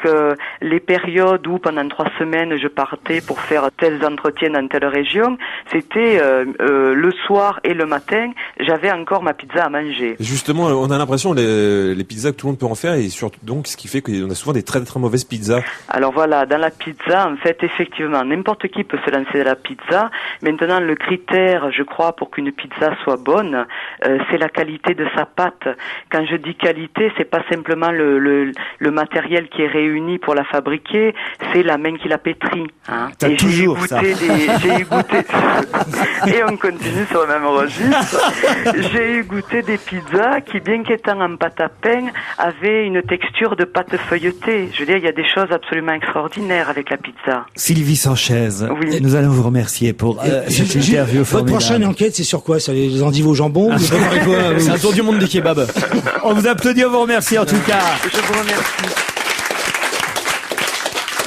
les périodes où pendant 3 semaines je partais pour faire tels entretiens dans telle région, c'était le soir et le matin, j'avais encore ma pizza à manger. Justement, on a l'impression les pizzas que tout le monde peut en faire et surtout donc ce qui fait qu'on a souvent des très très mauvaises pizzas. Alors voilà, dans la pizza, en fait, effectivement, n'importe qui peut se lancer dans la pizza. Maintenant, le critère, je crois, pour qu'une pizza soit bonne, c'est la qualité de sa pâte. Quand je dis qualité, c'est pas simplement le matériel qui est réuni pour la fabriquer, c'est la main qu'il a pétri. Hein. T'as Et toujours ça. j'ai eu goûté, et on continue sur le même registre. J'ai eu goûté des pizzas qui, bien qu'étant en pâte à pain, avaient une texture de pâte feuilletée. Je veux dire, il y a des choses absolument extraordinaires avec la pizza. Sylvie Sanchez, Oui. nous allons vous remercier pour cette interview Votre formidable. prochaine enquête, c'est sur quoi? Ça, les endives au jambon? Vous préparez quoi, C'est vous un tour du monde des kebabs. On vous applaudit, on vous remercie en tout cas. Je vous remercie.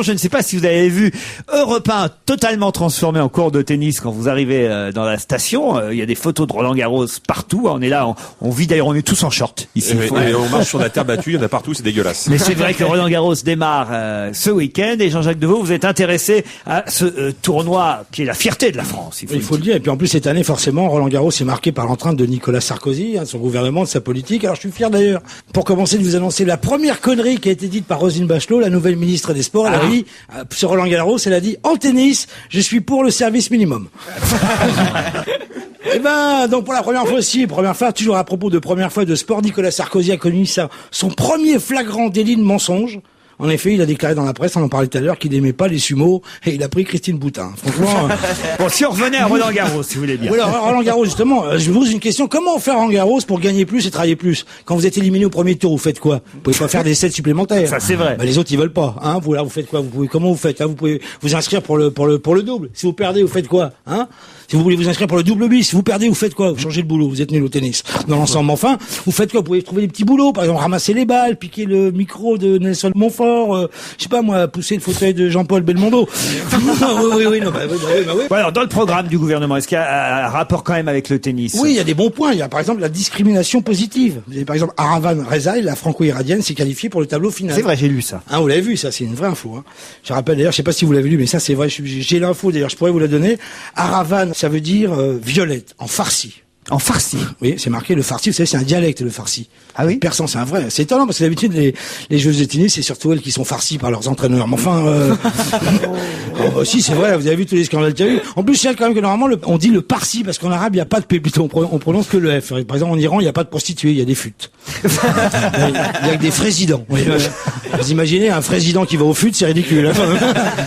Je ne sais pas si vous avez vu Europe 1 totalement transformé en cours de tennis quand vous arrivez dans la station. Il y a des photos de Roland Garros partout. On est là, on vit d'ailleurs, on est tous en short ici. Et on marche sur la terre battue, il y en a partout, c'est dégueulasse. Mais c'est vrai que Roland Garros démarre ce week-end et Jean-Jacques Deveau, vous êtes intéressé à ce tournoi qui est la fierté de la France. Il faut le dire. Et puis en plus, cette année, forcément, Roland Garros est marqué par l'entrainte de Nicolas Sarkozy, de son gouvernement, de sa politique. Alors je suis fier d'ailleurs, pour commencer, de vous annoncer la première connerie qui a été dite par Roselyne Bachelot, la nouvelle ministre des Sports. Elle a dit, sur Roland Garros, elle a dit, en tennis, je suis pour le service minimum. Et donc pour la première fois aussi, toujours à propos de première fois de sport, Nicolas Sarkozy a connu son premier flagrant délit de mensonge. En effet, il a déclaré dans la presse, on en parlait tout à l'heure, qu'il n'aimait pas les sumos et il a pris Christine Boutin. Franchement. Bon, si on revenait à Roland Garros, si vous voulez bien. Oui, alors, Roland Garros, justement, je vous pose une question. Comment on fait à Roland Garros pour gagner plus et travailler plus? Quand vous êtes éliminé au premier tour, vous faites quoi? Vous pouvez pas faire des sets supplémentaires. Ça, c'est vrai. Les autres, ils veulent pas, hein. Vous, là, vous faites quoi? Comment vous faites? Là, vous pouvez vous inscrire pour le double. Si vous perdez, vous faites quoi? Hein? Si vous voulez vous inscrire pour le double bis, si vous perdez, vous faites quoi? Vous changez de boulot, vous êtes nul au tennis. Dans l'ensemble, enfin, vous faites quoi? Vous pouvez trouver des petits boulots, par exemple, ramasser les balles, piquer le micro de Nelson Montfort, je sais pas moi, pousser le fauteuil de Jean-Paul Belmondo. oui, non, oui. Ouais, alors, dans le programme du gouvernement, est-ce qu'il y a un rapport quand même avec le tennis? Oui, il y a des bons points. Il y a par exemple la discrimination positive. Vous avez par exemple Aravan Rezaï, la franco-iradienne, s'est qualifiée pour le tableau final. C'est vrai, j'ai lu ça. Hein, vous l'avez vu, ça, c'est une vraie info. Hein. Je rappelle d'ailleurs, je sais pas si vous l'avez lu, mais ça c'est vrai. J'ai l'info d'ailleurs, je pourrais vous la donner. Aravan, ça veut dire violette en farsi. En farsi. Oui, c'est marqué le farsi. Vous savez, c'est un dialecte le farsi. Ah oui. Persan, c'est un vrai. C'est étonnant parce que d'habitude les joueuses de tennis, c'est surtout elles qui sont farcies par leurs entraîneurs. Mais enfin, si c'est vrai. Vous avez vu tous les scandales qu'il y a eu. En plus, c'est quand même que normalement on dit le parsi parce qu'en arabe il y a pas de p, plutôt on prononce que le f. Par exemple, en Iran, il y a pas de prostituées, il y a des futes. Il y a que des frésidents. Vous imaginez un frésident qui va au fut, c'est ridicule. Hein.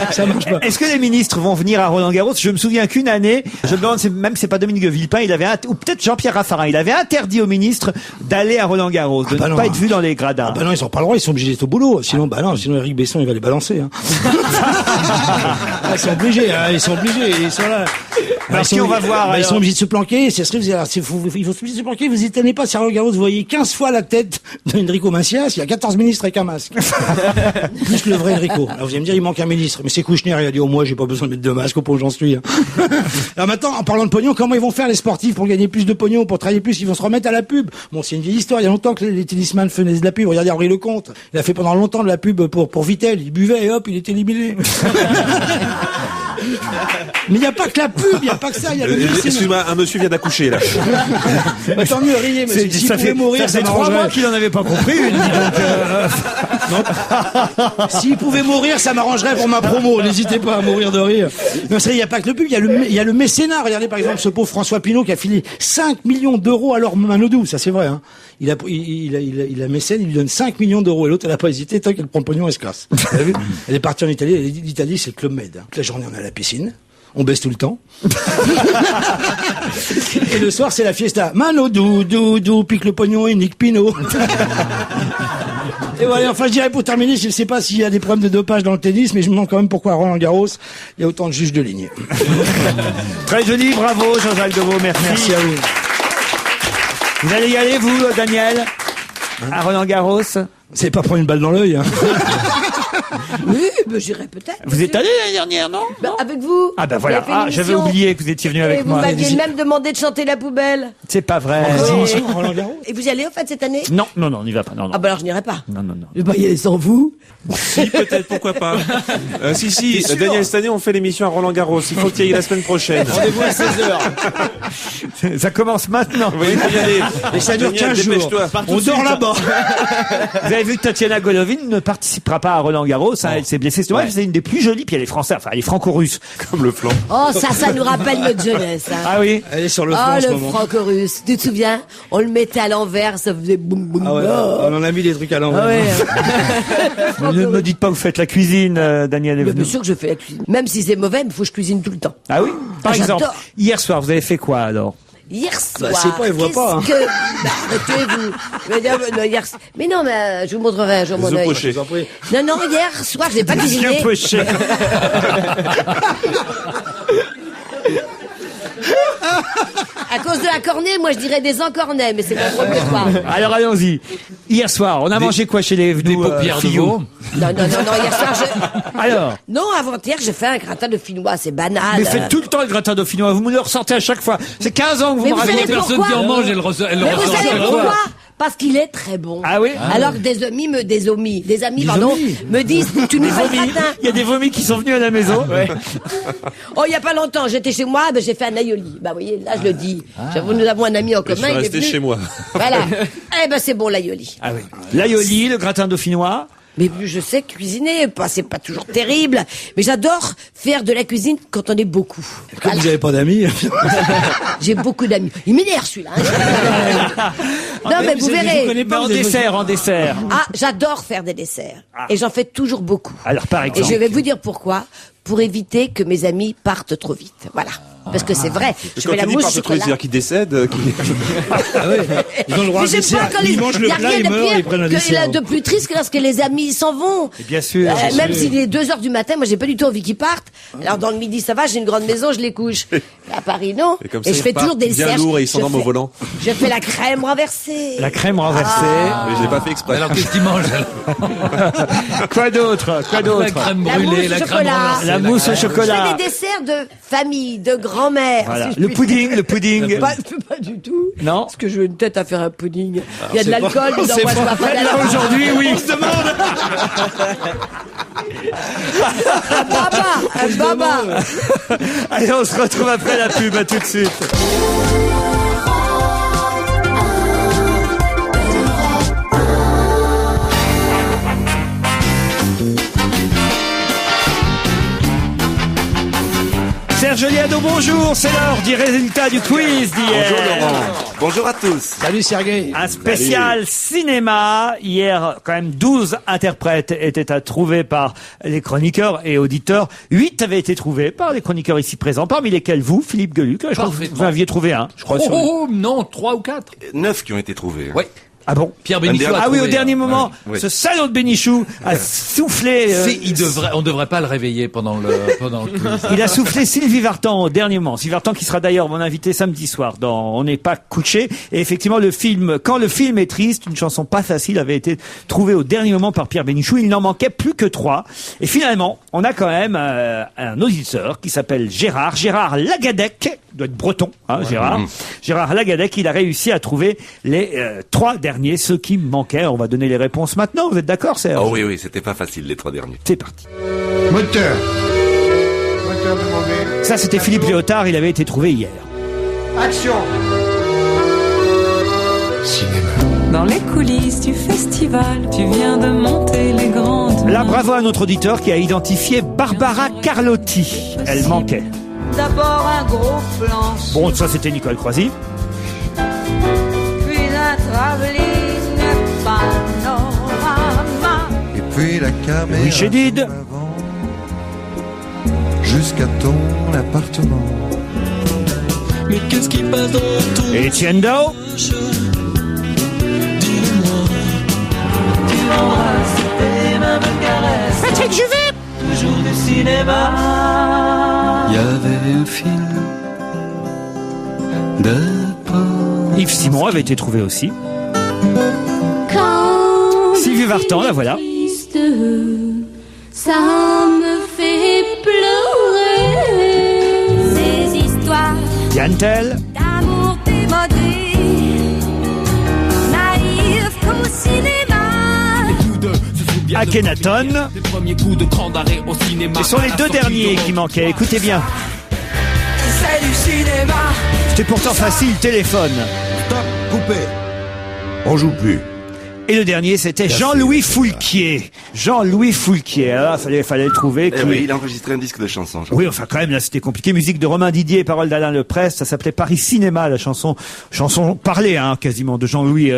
Ça marche pas. Est-ce que les ministres vont venir à Roland Garros? Je me souviens qu'une année, je me demande c'est pas Dominique de Villepin, il avait ou peut-être Jean-Pierre Raffarin, il avait interdit aux ministres d'aller à Roland Garros, de ne pas être vu dans les gradins. Non, ils ont pas le droit, ils sont obligés d'être au boulot. Sinon Éric Besson, il va les balancer. Hein. Ils sont obligés, ils sont là. On va voir. Ils sont obligés de se planquer. Il faut se planquer. Vous étonnez pas, si à Roland Garros, vous voyez 15 fois la tête d'Enrico Macias, il y a 14 ministres avec un masque. Plus le vrai Enrico. Alors vous allez me dire, il manque un ministre. Mais c'est Kouchner, il a dit, moi, j'ai pas besoin de mettre de masque, au point où j'en suis. Hein. Alors maintenant, en parlant de pognon, comment ils vont faire les sportifs pour gagner plus de pognon, pour travailler plus? Ils vont se remettre à la pub. Bon, c'est une vieille histoire. Il y a longtemps que les tennisman faisaient de la pub. Regardez Henri Lecomte. Il a fait pendant longtemps de la pub pour Vittel. Il buvait et hop, il était éliminé. Mais il n'y a pas que la pub, il n'y a pas que ça. Excuse-moi, un monsieur vient d'accoucher, là. Tant mieux, riez, mais s'il pouvait mourir, ça fait 3 mois m'arrangerait. qu'il n'en avait pas compris une, dis donc. S'il pouvait mourir, ça m'arrangerait pour ma promo. N'hésitez pas à mourir de rire. Non, il n'y a pas que le pub, il y a le mécénat. Regardez par exemple ce pauvre François Pinault qui a filé 5 millions d'euros à Laure Manodou. Ça c'est vrai, hein. Il a mécène, il lui donne 5 millions d'euros. Et l'autre, elle n'a pas hésité, tant qu'elle prend le pognon, elle se casse. Vous avez vu? Elle est partie en Italie. L'Italie, c'est le Club Med. Toute la journée, on est à la piscine. On baisse tout le temps. Et le soir, c'est la fiesta. Manodou, pique le pognon et nique Pinot. Et voilà, enfin, je dirais pour terminer, je ne sais pas s'il y a des problèmes de dopage dans le tennis, mais je me demande quand même pourquoi à Roland Garros, il y a autant de juges de ligne. Très joli, bravo Jean-Jacques Deveau, merci. Merci à vous. Vous allez y aller, vous, Daniel, à Roland Garros? C'est pas prendre une balle dans l'œil, hein. Oui, j'irai peut-être. Vous êtes allé l'année dernière, non? Avec vous. Ah ben Vous avez voilà, fait une j'avais émission. oublié que vous étiez venu Et avec vous moi. m'aviez même demandé de chanter la poubelle. C'est pas vrai. Roland Garros. Et vous y allez, en fait, cette année? Non, on n'y va pas. Non. Ah, bah alors je n'irai pas. Non. Je vais pas y aller sans vous. Si, peut-être, pourquoi pas. Si, Daniel, cette année, on fait l'émission à Roland Garros. Il faut que tu y ailles la semaine prochaine. Rendez-vous à 16h. Ça commence maintenant. Oui, faut y aller. Et ça dure Daniel, 15 jours. dépêche-toi. On dort là-bas. Vous avez vu que Tatiana Golovin ne participera pas à Roland Garros. Garros. Elle s'est blessée. C'est dommage, c'est une des plus jolies. Puis elle est française, enfin elle est franco-russe. Comme le flanc. Oh, ça nous rappelle notre jeunesse. Hein. Ah oui. Elle est sur le front Ah, en ce le moment. franco-russe. Tu te souviens? On le mettait à l'envers, ça faisait boum boum. Ah ouais, oh. on en a mis des trucs à l'envers. Ah ouais. Ne me dites pas que vous faites la cuisine, Daniel Mais Evenou. bien sûr que je fais la cuisine. Même si c'est mauvais, il faut que je cuisine tout le temps. Ah oui. Par Ah, exemple, j'adore. hier soir, vous avez fait quoi alors? Hier soir. c'est pas, elle voit pas, hein. Arrêtez-vous. Je vais dire, non, hier. Mais non, mais je vous montrerai un jour mon Les œufs œil. pochés. Non, non, hier soir, j'ai pas cuisiné. Yeux pochés. À cause de la cornée, moi je dirais des encornets, mais c'est pas trop que toi. Alors allons-y. Hier soir, on a mangé quoi chez les Des Evenou, paupières de Fillou? veau. Non, hier soir, Alors. Non, avant-hier, j'ai fait un gratin de finnois, c'est banal. Mais faites tout le temps le gratin dauphinois, vous me le ressortez à chaque fois. C'est 15 ans que vous Mais me vous racontez. savez Les personnes pourquoi qui en mangent, elles le Mais vous ressortent savez à chaque pourquoi fois. Parce qu'il est très bon. Ah oui? Alors que des amis, me disent, tu nous fais le gratin. Il y a des vomis qui sont venus à la maison. Oh, il y a pas longtemps, j'étais chez moi, ben, j'ai fait un aïoli. Bah, vous voyez, là, je le dis. Nous avons un ami en Je commun. suis il est resté venu. chez moi. Voilà. Eh ben, c'est bon, l'aïoli. Ah oui. L'aïoli, le gratin dauphinois. Mais je sais cuisiner, c'est pas toujours terrible, mais j'adore faire de la cuisine quand on est beaucoup. Comme vous n'avez pas d'amis. J'ai beaucoup d'amis. Il m'énerve celui-là. Hein. Non, mais vous verrez. Mais en dessert. Ah, j'adore faire des desserts. Et j'en fais toujours beaucoup. Alors, par Et exemple. je vais vous dire pourquoi. Pour éviter que mes amis partent trop vite. Voilà. Parce que c'est vrai. Je Quand fais la tu dis mousse par ce truc, chocolat. c'est-à-dire qu'ils décèdent, Ils ont le droit Mais à j'aime dessert. pas quand Ils mangent le y a plat, rien ils de meurent, ils prennent un pire dessert. de plus triste que lorsque les amis s'en vont. Et bien sûr. Même s'il est 2h du matin, moi j'ai pas du tout envie qu'ils partent. Alors dans le midi ça va, j'ai une grande maison, je les couche. À Paris non. Et comme ça, je ils fais toujours des bien desserts. lourds et ils Je s'endorment au fais- volant. Je fais la crème renversée. La crème renversée. Mais je l'ai pas fait exprès. Alors qu'est-ce qu'ils mangent? Quoi d'autre? La crème La brûlée, mousse la au crème chocolat. renversée. La mousse au Je fais chocolat. des desserts de famille, de grand-mère. Voilà. si je Le puis pudding. Pas du tout. Non. Parce que j'ai une tête à faire un pudding. Il y a de l'alcool, dedans, c'est moi je pas- bois pas Là d'alcool. aujourd'hui, oui. Un baba. Allez, on se retrouve après la pub. À tout de suite. Serge Liado, bonjour. C'est l'heure du résultat du quiz d'hier. Bonjour Laurent. Bonjour à tous. Salut Sergueï. Un spécial cinéma. Hier, quand même, 12 interprètes étaient à trouver par les chroniqueurs et auditeurs. 8 avaient été trouvés par les chroniqueurs ici présents, parmi lesquels vous, Philippe Gueluc. Je crois que vous en aviez trouvé un, je crois. sur le- Oh, non, 3 ou 4. 9 qui ont été trouvés. Ouais. Ah bon? Pierre Bénichou a Ah oui, trouvé, au dernier hein. moment, oui. ce salaud de Bénichou a soufflé. On devrait pas le réveiller pendant le quiz. Il a soufflé Sylvie Vartan au dernier moment. Sylvie Vartan qui sera d'ailleurs mon invité samedi soir dans On n'est pas couché. Et effectivement, le film, quand le film est triste, une chanson pas facile avait été trouvée au dernier moment par Pierre Bénichou. Il n'en manquait plus que 3. Et finalement, on a quand même un auditeur qui s'appelle Gérard Lagadec. Il doit être breton, hein, Gérard. Gérard Lagadec, il a réussi à trouver les 3 derniers, ceux qui manquaient. On va donner les réponses maintenant. Vous êtes d'accord, Serge? Oh oui, c'était pas facile les 3 derniers. C'est parti. Moteur. Moteur demandé. Ça, c'était Philippe Léotard. Il avait été trouvé hier. Action. Cinéma. Dans les coulisses du festival, tu viens de monter les grandes. Là, bravo à notre auditeur qui a identifié Barbara Carlotti. Elle manquait. D'abord un gros plan, Bon, ça, c'était Nicole Croisy. puis un travelling panorama. Et puis la caméra. Oui, Chédid. Jusqu'à ton appartement. Mais qu'est-ce qui passe dans ton Et Etienne Dao. Patrick Juvet? Toujours du cinéma. Il y avait un film de Paul. Yves Simon avait été trouvé aussi. Quand Sylvie Vartan, la voilà. triste, ça me fait pleurer. Ces histoires Yann Tell. d'amour démodé, naïf qu'au cinéma. Akhenaton. Ce sont les 2 derniers qui manquaient. Écoutez bien. C'est du cinéma. C'était pourtant facile, téléphone. Stop, coupé. On joue plus. Et le dernier, c'était Jean-Louis Foulquier. Jean-Louis Foulquier. Alors, fallait le trouver. Oui, il a enregistré un disque de chansons. Oui, enfin, quand même, là, c'était compliqué. Musique de Romain Didier, paroles d'Alain Leprest. Ça s'appelait Paris Cinéma, la chanson parlée, hein, quasiment, de Jean-Louis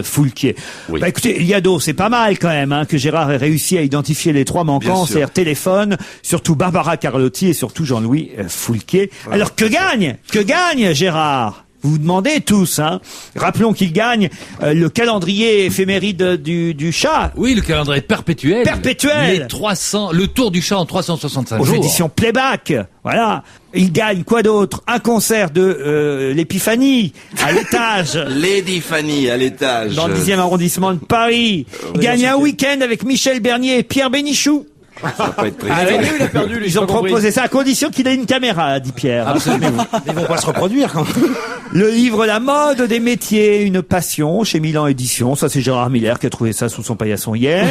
Foulquier. Oui. Bah, écoutez, Liado, c'est pas mal, quand même, hein, que Gérard ait réussi à identifier les trois manquants, c'est-à-dire téléphone, surtout Barbara Carlotti et surtout Jean-Louis Foulquier. Ouais. Alors, que gagne Gérard? Vous vous demandez tous, hein. Rappelons qu'il gagne le calendrier éphéméride du chat. Oui, le calendrier perpétuel. Le tour du chat en 365 jours. Aux éditions Playback. Voilà. Il gagne quoi d'autre? Un concert de l'Épiphanie à l'étage. Lady Fanny à l'étage. Dans le 10e arrondissement de Paris. Il gagne un week-end avec Michel Bernier et Pierre Bénichou. Ça va pas être il a perdu, lui, ils ont proposé ça à condition qu'il ait une caméra, dit Pierre. Absolument. Ils vont pas se reproduire quand même. Le livre La mode des métiers, une passion, chez Milan Éditions. Ça, c'est Gérard Miller qui a trouvé ça sous son paillasson hier.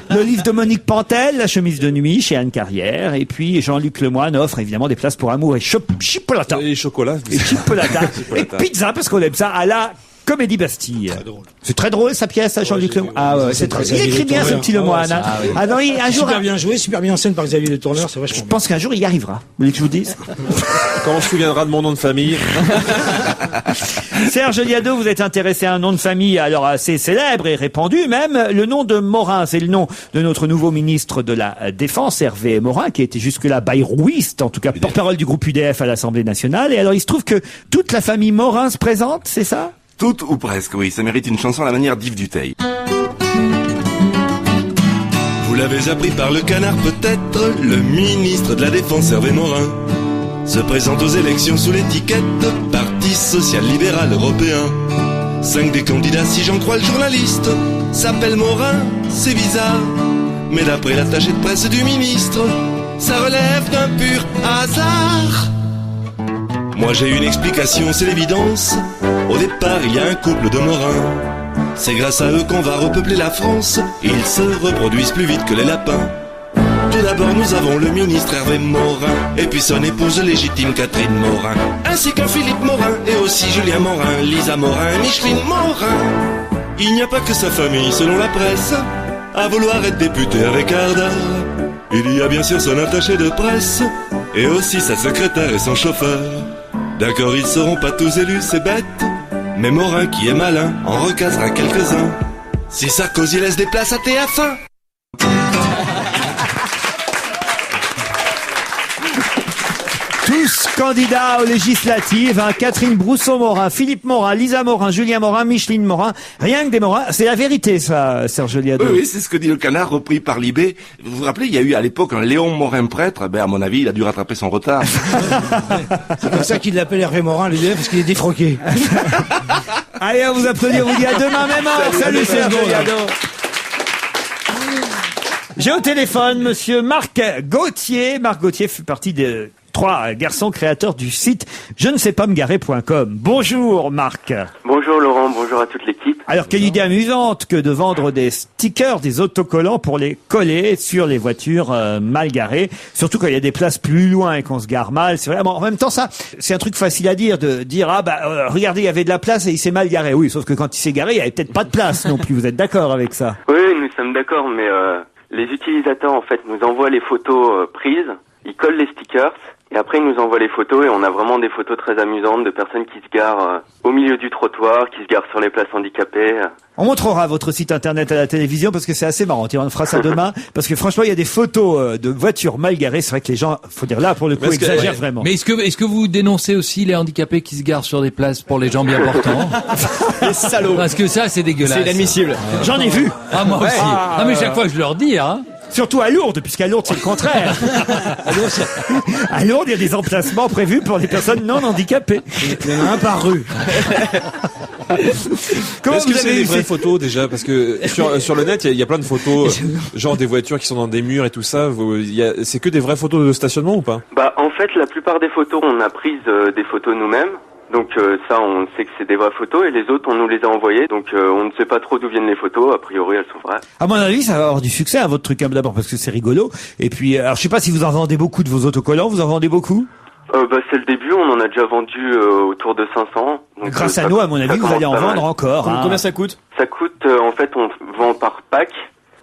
Le livre de Monique Pantel, La chemise de nuit, chez Anne Carrière. Et puis, Jean-Luc Lemoyne offre évidemment des places pour amour et chipolata. Et chocolat. Et chipolata. Et pizza, parce qu'on aime ça, à la Comédie Bastille. C'est très drôle, sa pièce, à Jean-Luc Lemoyne. Ah ouais, c'est très. Il écrit bien, ce petit Lemoyne. Ah non, un jour. Super bien joué, super bien en scène par Xavier Le Tourneur, c'est vachement. Je pense qu'un jour, il y arrivera. Vous voulez que je vous dise? Quand on se souviendra de mon nom de famille. Serge Liado, vous êtes intéressé à un nom de famille, alors assez célèbre et répandu même. Le nom de Morin, c'est le nom de notre nouveau ministre de la Défense, Hervé Morin, qui était jusque-là bayrouiste, en tout cas porte-parole du groupe UDF à l'Assemblée nationale. Et alors, il se trouve que toute la famille Morin se présente, c'est ça? Toutes ou presque, oui. Ça mérite une chanson à la manière d'Yves Duteil. Vous l'avez appris par le canard peut-être, le ministre de la Défense Hervé Morin se présente aux élections sous l'étiquette Parti social-libéral européen. 5 des candidats, si j'en crois le journaliste, s'appellent Morin, c'est bizarre. Mais d'après l'attaché de presse du ministre, ça relève d'un pur hasard. Moi j'ai une explication, c'est l'évidence. Au départ, il y a un couple de Morins. C'est grâce à eux qu'on va repeupler la France. Ils se reproduisent plus vite que les lapins. Tout d'abord, nous avons le ministre Hervé Morin, et puis son épouse légitime Catherine Morin, ainsi qu'un Philippe Morin, et aussi Julien Morin, Lisa Morin, Micheline Morin. Il n'y a pas que sa famille, selon la presse, à vouloir être député avec ardeur. Il y a bien sûr son attaché de presse, et aussi sa secrétaire et son chauffeur. D'accord, ils seront pas tous élus, c'est bête, mais Morin, qui est malin, en recasera quelques-uns. Si Sarkozy laisse des places à TF1. Tous candidats aux législatives, hein. Catherine Brousseau-Morin, Philippe Morin, Lisa Morin, Julien Morin, Micheline Morin, rien que des Morins. C'est la vérité, ça, Serge Liado. Oui, c'est ce que dit le canard, repris par Libé. Vous vous rappelez, il y a eu à l'époque un Léon Morin prêtre. Ben, à mon avis, il a dû rattraper son retard. C'est comme ça qu'il l'appelle Hervé Morin, l'UDF, parce qu'il est défroqué. Allez, on vous applaudit, on vous dit à demain même heure. Salut Serge Liado. J'ai au téléphone monsieur Marc Gauthier. Marc Gauthier fait partie des 3 garçons créateurs du site je ne sais pas me garer.com. Bonjour Marc. Bonjour Laurent, bonjour à toute l'équipe. Alors quelle idée amusante que de vendre des stickers, des autocollants pour les coller sur les voitures mal garées, surtout quand il y a des places plus loin et qu'on se gare mal. C'est vraiment en même temps ça, c'est un truc facile à dire, de dire regardez, il y avait de la place et il s'est mal garé. Oui, sauf que quand il s'est garé, il y avait peut-être pas de place non plus. Vous êtes d'accord avec ça? Oui, nous sommes d'accord, mais les utilisateurs en fait nous envoient les photos prises, ils collent les stickers. Et après, ils nous envoient les photos et on a vraiment des photos très amusantes de personnes qui se garent au milieu du trottoir, qui se garent sur les places handicapées. On montrera votre site internet à la télévision parce que c'est assez marrant. On fera ça demain parce que franchement, il y a des photos de voitures mal garées. C'est vrai que les gens, faut dire là, pour le coup, exagèrent vraiment. Mais est-ce que vous dénoncez aussi les handicapés qui se garent sur des places pour les gens bien portants? Les salauds. Parce que ça, c'est dégueulasse. C'est inadmissible. J'en ai vu. Ah, moi aussi. Ah, mais chaque fois que je leur dis, hein. Surtout à Lourdes, puisqu'à Lourdes, c'est le contraire. À Lourdes, il y a des emplacements prévus pour les personnes non handicapées. Il y en a un par rue. Comment est-ce que c'est des vraies photos déjà? Parce que sur le net, il y a plein de photos, genre des voitures qui sont dans des murs et tout ça. C'est que des vraies photos de stationnement ou pas? Bah, en fait, la plupart des photos, on a pris des photos nous-mêmes. Donc ça, on sait que c'est des vraies photos et les autres, on nous les a envoyées. Donc on ne sait pas trop d'où viennent les photos. A priori, elles sont vraies. À mon avis, ça va avoir du succès à votre truc d'abord parce que c'est rigolo. Et puis, alors je sais pas si vous en vendez beaucoup de vos autocollants. Vous en vendez beaucoup? C'est le début, on en a déjà vendu autour de 500. Donc, grâce à nous, à mon avis, vous allez en vendre encore. Hein. Combien ça coûte? Ça coûte, en fait, on vend par pack.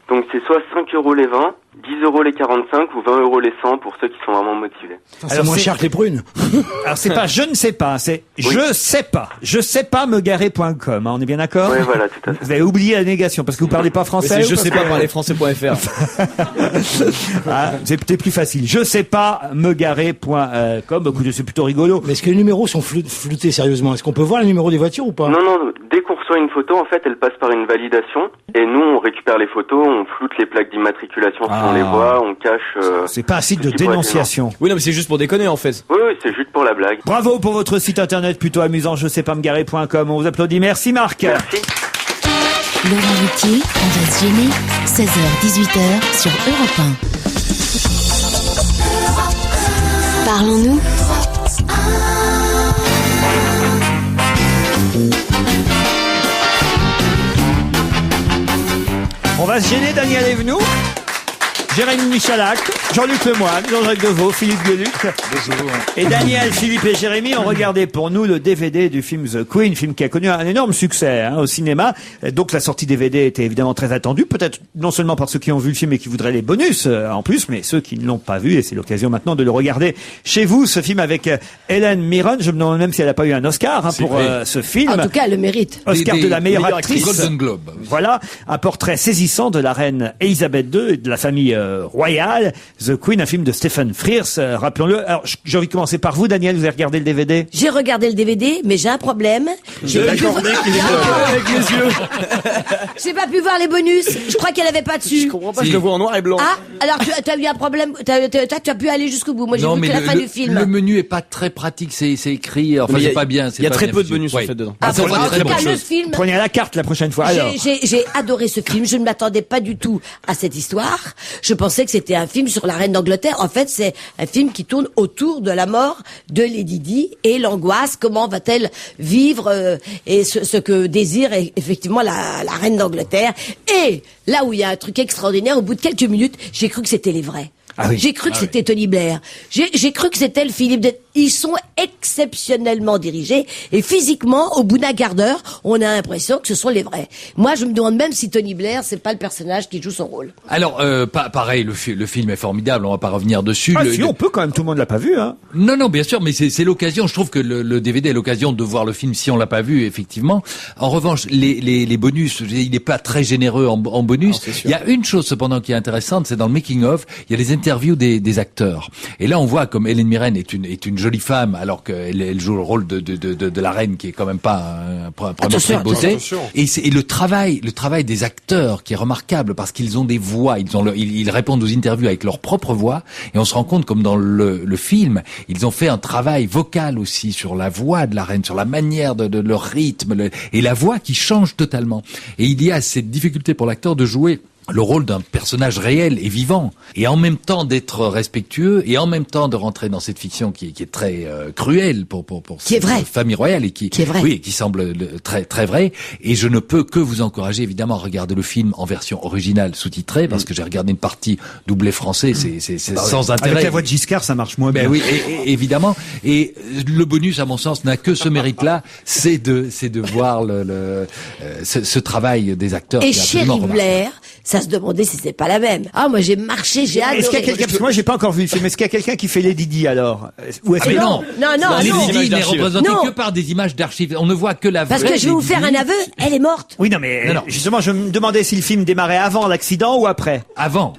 Donc c'est soit 5 € les 20, 10 € les 45 ou 20 € les 100 pour ceux qui sont vraiment motivés. C'est moins cher que les prunes. Alors c'est pas je ne sais pas, c'est je sais pas. Je sais pas me garer.com, hein, on est bien d'accord? Oui, voilà, tout à fait. Vous avez oublié la négation parce que vous parlez pas français. Je sais pas parler français.fr. C'est peut-être plus facile. Je sais pas me garer.com. Écoutez, c'est plutôt rigolo. Mais est-ce que les numéros sont floutés sérieusement? Est-ce qu'on peut voir les numéros des voitures ou pas? Non, dès qu'on reçoit une photo, en fait, elle passe par une validation. Et nous, on récupère les photos, on floute les plaques d'immatriculation si on les voit, on cache... c'est pas un site de dénonciation. Oui, non, mais c'est juste pour déconner, en fait. Oui, c'est juste pour la blague. Bravo pour votre site internet plutôt amusant, je sais pas me garer.com. On vous applaudit. Merci Marc. Merci. Laurent Ruquier, on va se gêner, 16h-18h sur Europe 1. Parlons-nous. On va se gêner, Daniel Evenou, Jérémy Michalak, Jean-Luc Lemoyne, Jean-Jacques Deveau, Philippe Gueluc. Bonjour. Et Daniel, Philippe et Jérémy ont regardé pour nous le DVD du film The Queen, film qui a connu un énorme succès au cinéma. Donc la sortie DVD était évidemment très attendue, peut-être non seulement par ceux qui ont vu le film et qui voudraient les bonus en plus, mais ceux qui ne l'ont pas vu, et c'est l'occasion maintenant de le regarder chez vous, ce film avec Helen Mirren. Je me demande même si elle n'a pas eu un Oscar pour ce film. En tout cas, elle le mérite. Oscar de la meilleure actrice. Golden Globe. Voilà, un portrait saisissant de la reine Elisabeth II et de la famille royale. The Queen, un film de Stephen Frears, rappelons-le. Alors, j'ai envie de commencer par vous, Daniel, vous avez regardé le DVD? J'ai regardé le DVD, mais j'ai un problème. J'ai pas pu voir les bonus. Je crois qu'elle avait pas dessus. Je comprends pas, je le vois en noir et blanc. Ah, alors tu as eu un problème. Tu as pu aller jusqu'au bout. Moi, j'ai vu que la fin du film. Le menu est pas très pratique, c'est écrit. Enfin, c'est pas bien. Il y a très peu de bonus en fait dedans. En tout cas, le film. Prenez à la carte la prochaine fois. Alors. J'ai adoré ce film. Je ne m'attendais pas du tout à cette histoire. Je pensais que c'était un film sur la reine d'Angleterre. En fait, c'est un film qui tourne autour de la mort de Lady Di et l'angoisse. Comment va-t-elle vivre et ce que désire effectivement la reine d'Angleterre. Et là où il y a un truc extraordinaire, au bout de quelques minutes, j'ai cru que c'était les vrais. Ah oui. J'ai cru que c'était Tony Blair. J'ai cru que c'était le Philippe de... Ils sont exceptionnellement dirigés et physiquement, au bout d'un quart d'heure, on a l'impression que ce sont les vrais. Moi, je me demande même si Tony Blair, c'est pas le personnage qui joue son rôle. Alors, pareil, le film est formidable, on va pas revenir dessus. Ah si, on peut quand même, tout le monde l'a pas vu, hein. Non, bien sûr, mais c'est l'occasion. Je trouve que le DVD est l'occasion de voir le film si on l'a pas vu, effectivement. En revanche, les bonus, il est pas très généreux en bonus. Non, il y a une chose cependant qui est intéressante, c'est dans le making of, il y a les interviews des acteurs. Et là, on voit comme Helen Mirren est une jolie femme, alors qu'elle joue le rôle de la reine, qui est quand même pas un premier trait de beauté. Et le travail des acteurs qui est remarquable, parce qu'ils ont des voix, ils répondent aux interviews avec leur propre voix, et on se rend compte, comme dans le film, ils ont fait un travail vocal aussi sur la voix de la reine, sur la manière de leur rythme, et la voix qui change totalement. Et il y a cette difficulté pour l'acteur de jouer le rôle d'un personnage réel et vivant, et en même temps d'être respectueux, et en même temps de rentrer dans cette fiction qui est très cruelle pour qui est vraie, famille royale, et qui est vraie. Oui, qui semble très très vrai. Et je ne peux que vous encourager évidemment à regarder le film en version originale sous-titrée, parce que j'ai regardé une partie doublé français, c'est sans intérêt. Avec la voix de Giscard, ça marche moins bien. Oui, et évidemment. Et le bonus, à mon sens, n'a que ce mérite-là, c'est de voir ce travail des acteurs. Et qui est absolument Cheryl Blair, ça se demandait si c'était pas la même. Ah, moi j'ai marché, j'ai adoré. Est-ce qu'il y a quelqu'un, parce que moi j'ai pas encore vu le film, est-ce qu'il y a quelqu'un qui fait Lady Di alors? Ou est-ce que non. Lady Di n'est représentée que par des images d'archives. On ne voit que la vraie. Parce que je vais vous faire un aveu, elle est morte. Oui, non, mais justement, je me demandais si le film démarrait avant l'accident ou après. Avant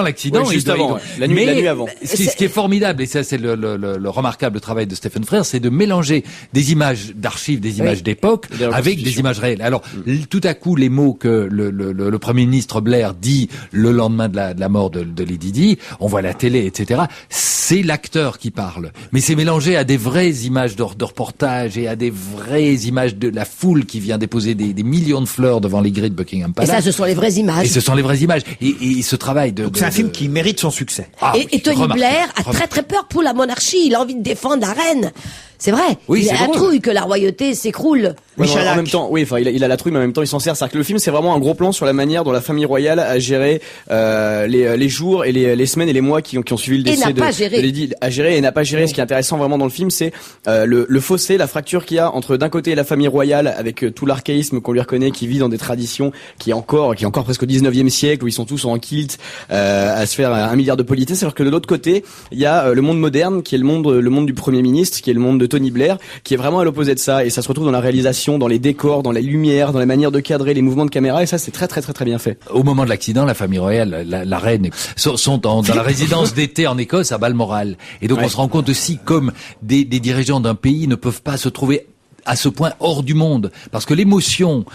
l'accident. Oui, juste avant. La nuit avant. Ce qui est formidable, et ça c'est le remarquable travail de Stephen Frears, c'est de mélanger des images d'archives, des images d'époque, avec des images réelles. Alors, tout à coup, les mots que le Premier ministre Blair dit le lendemain de la mort de Lady Di, on voit la télé, etc. C'est l'acteur qui parle, mais c'est mélangé à des vraies images de reportage et à des vraies images de la foule qui vient déposer des millions de fleurs devant les grilles de Buckingham Palace. Et ça, ce sont les vraies images. Et ce sont les vraies images. Et ce travail Donc c'est un film qui mérite son succès. Et Tony Blair a très très peur pour la monarchie. Il a envie de défendre la reine. C'est vrai. Oui, il a c'est la drôle. trouille que la royauté s'écroule. Ouais, en même temps, oui, enfin, il a la trouille, mais en même temps, il s'en sert. C'est-à-dire que le film, c'est vraiment un gros plan sur la manière dont la famille royale a géré les jours et les semaines et les mois qui ont suivi le décès de Lady, a géré et n'a pas géré. Ce qui est intéressant vraiment dans le film, c'est le fossé, la fracture qu'il y a entre d'un côté la famille royale avec tout l'archaïsme qu'on lui reconnaît, qui vit dans des traditions qui est encore presque au 19e siècle, où ils sont tous en kilt à se faire un milliard de politesses, alors que de l'autre côté, il y a le monde moderne, qui est le monde du Premier ministre, qui est le monde de Tony Blair, qui est vraiment à l'opposé de ça, et ça se retrouve dans la réalisation, dans les décors, dans la lumière, dans la manière de cadrer les mouvements de caméra, et ça c'est très très très très bien fait. Au moment de l'accident, la famille royale, la reine, sont dans la résidence d'été en Écosse à Balmoral. Et donc on se rend compte aussi comme des dirigeants d'un pays ne peuvent pas se trouver à ce point hors du monde, parce que l'émotion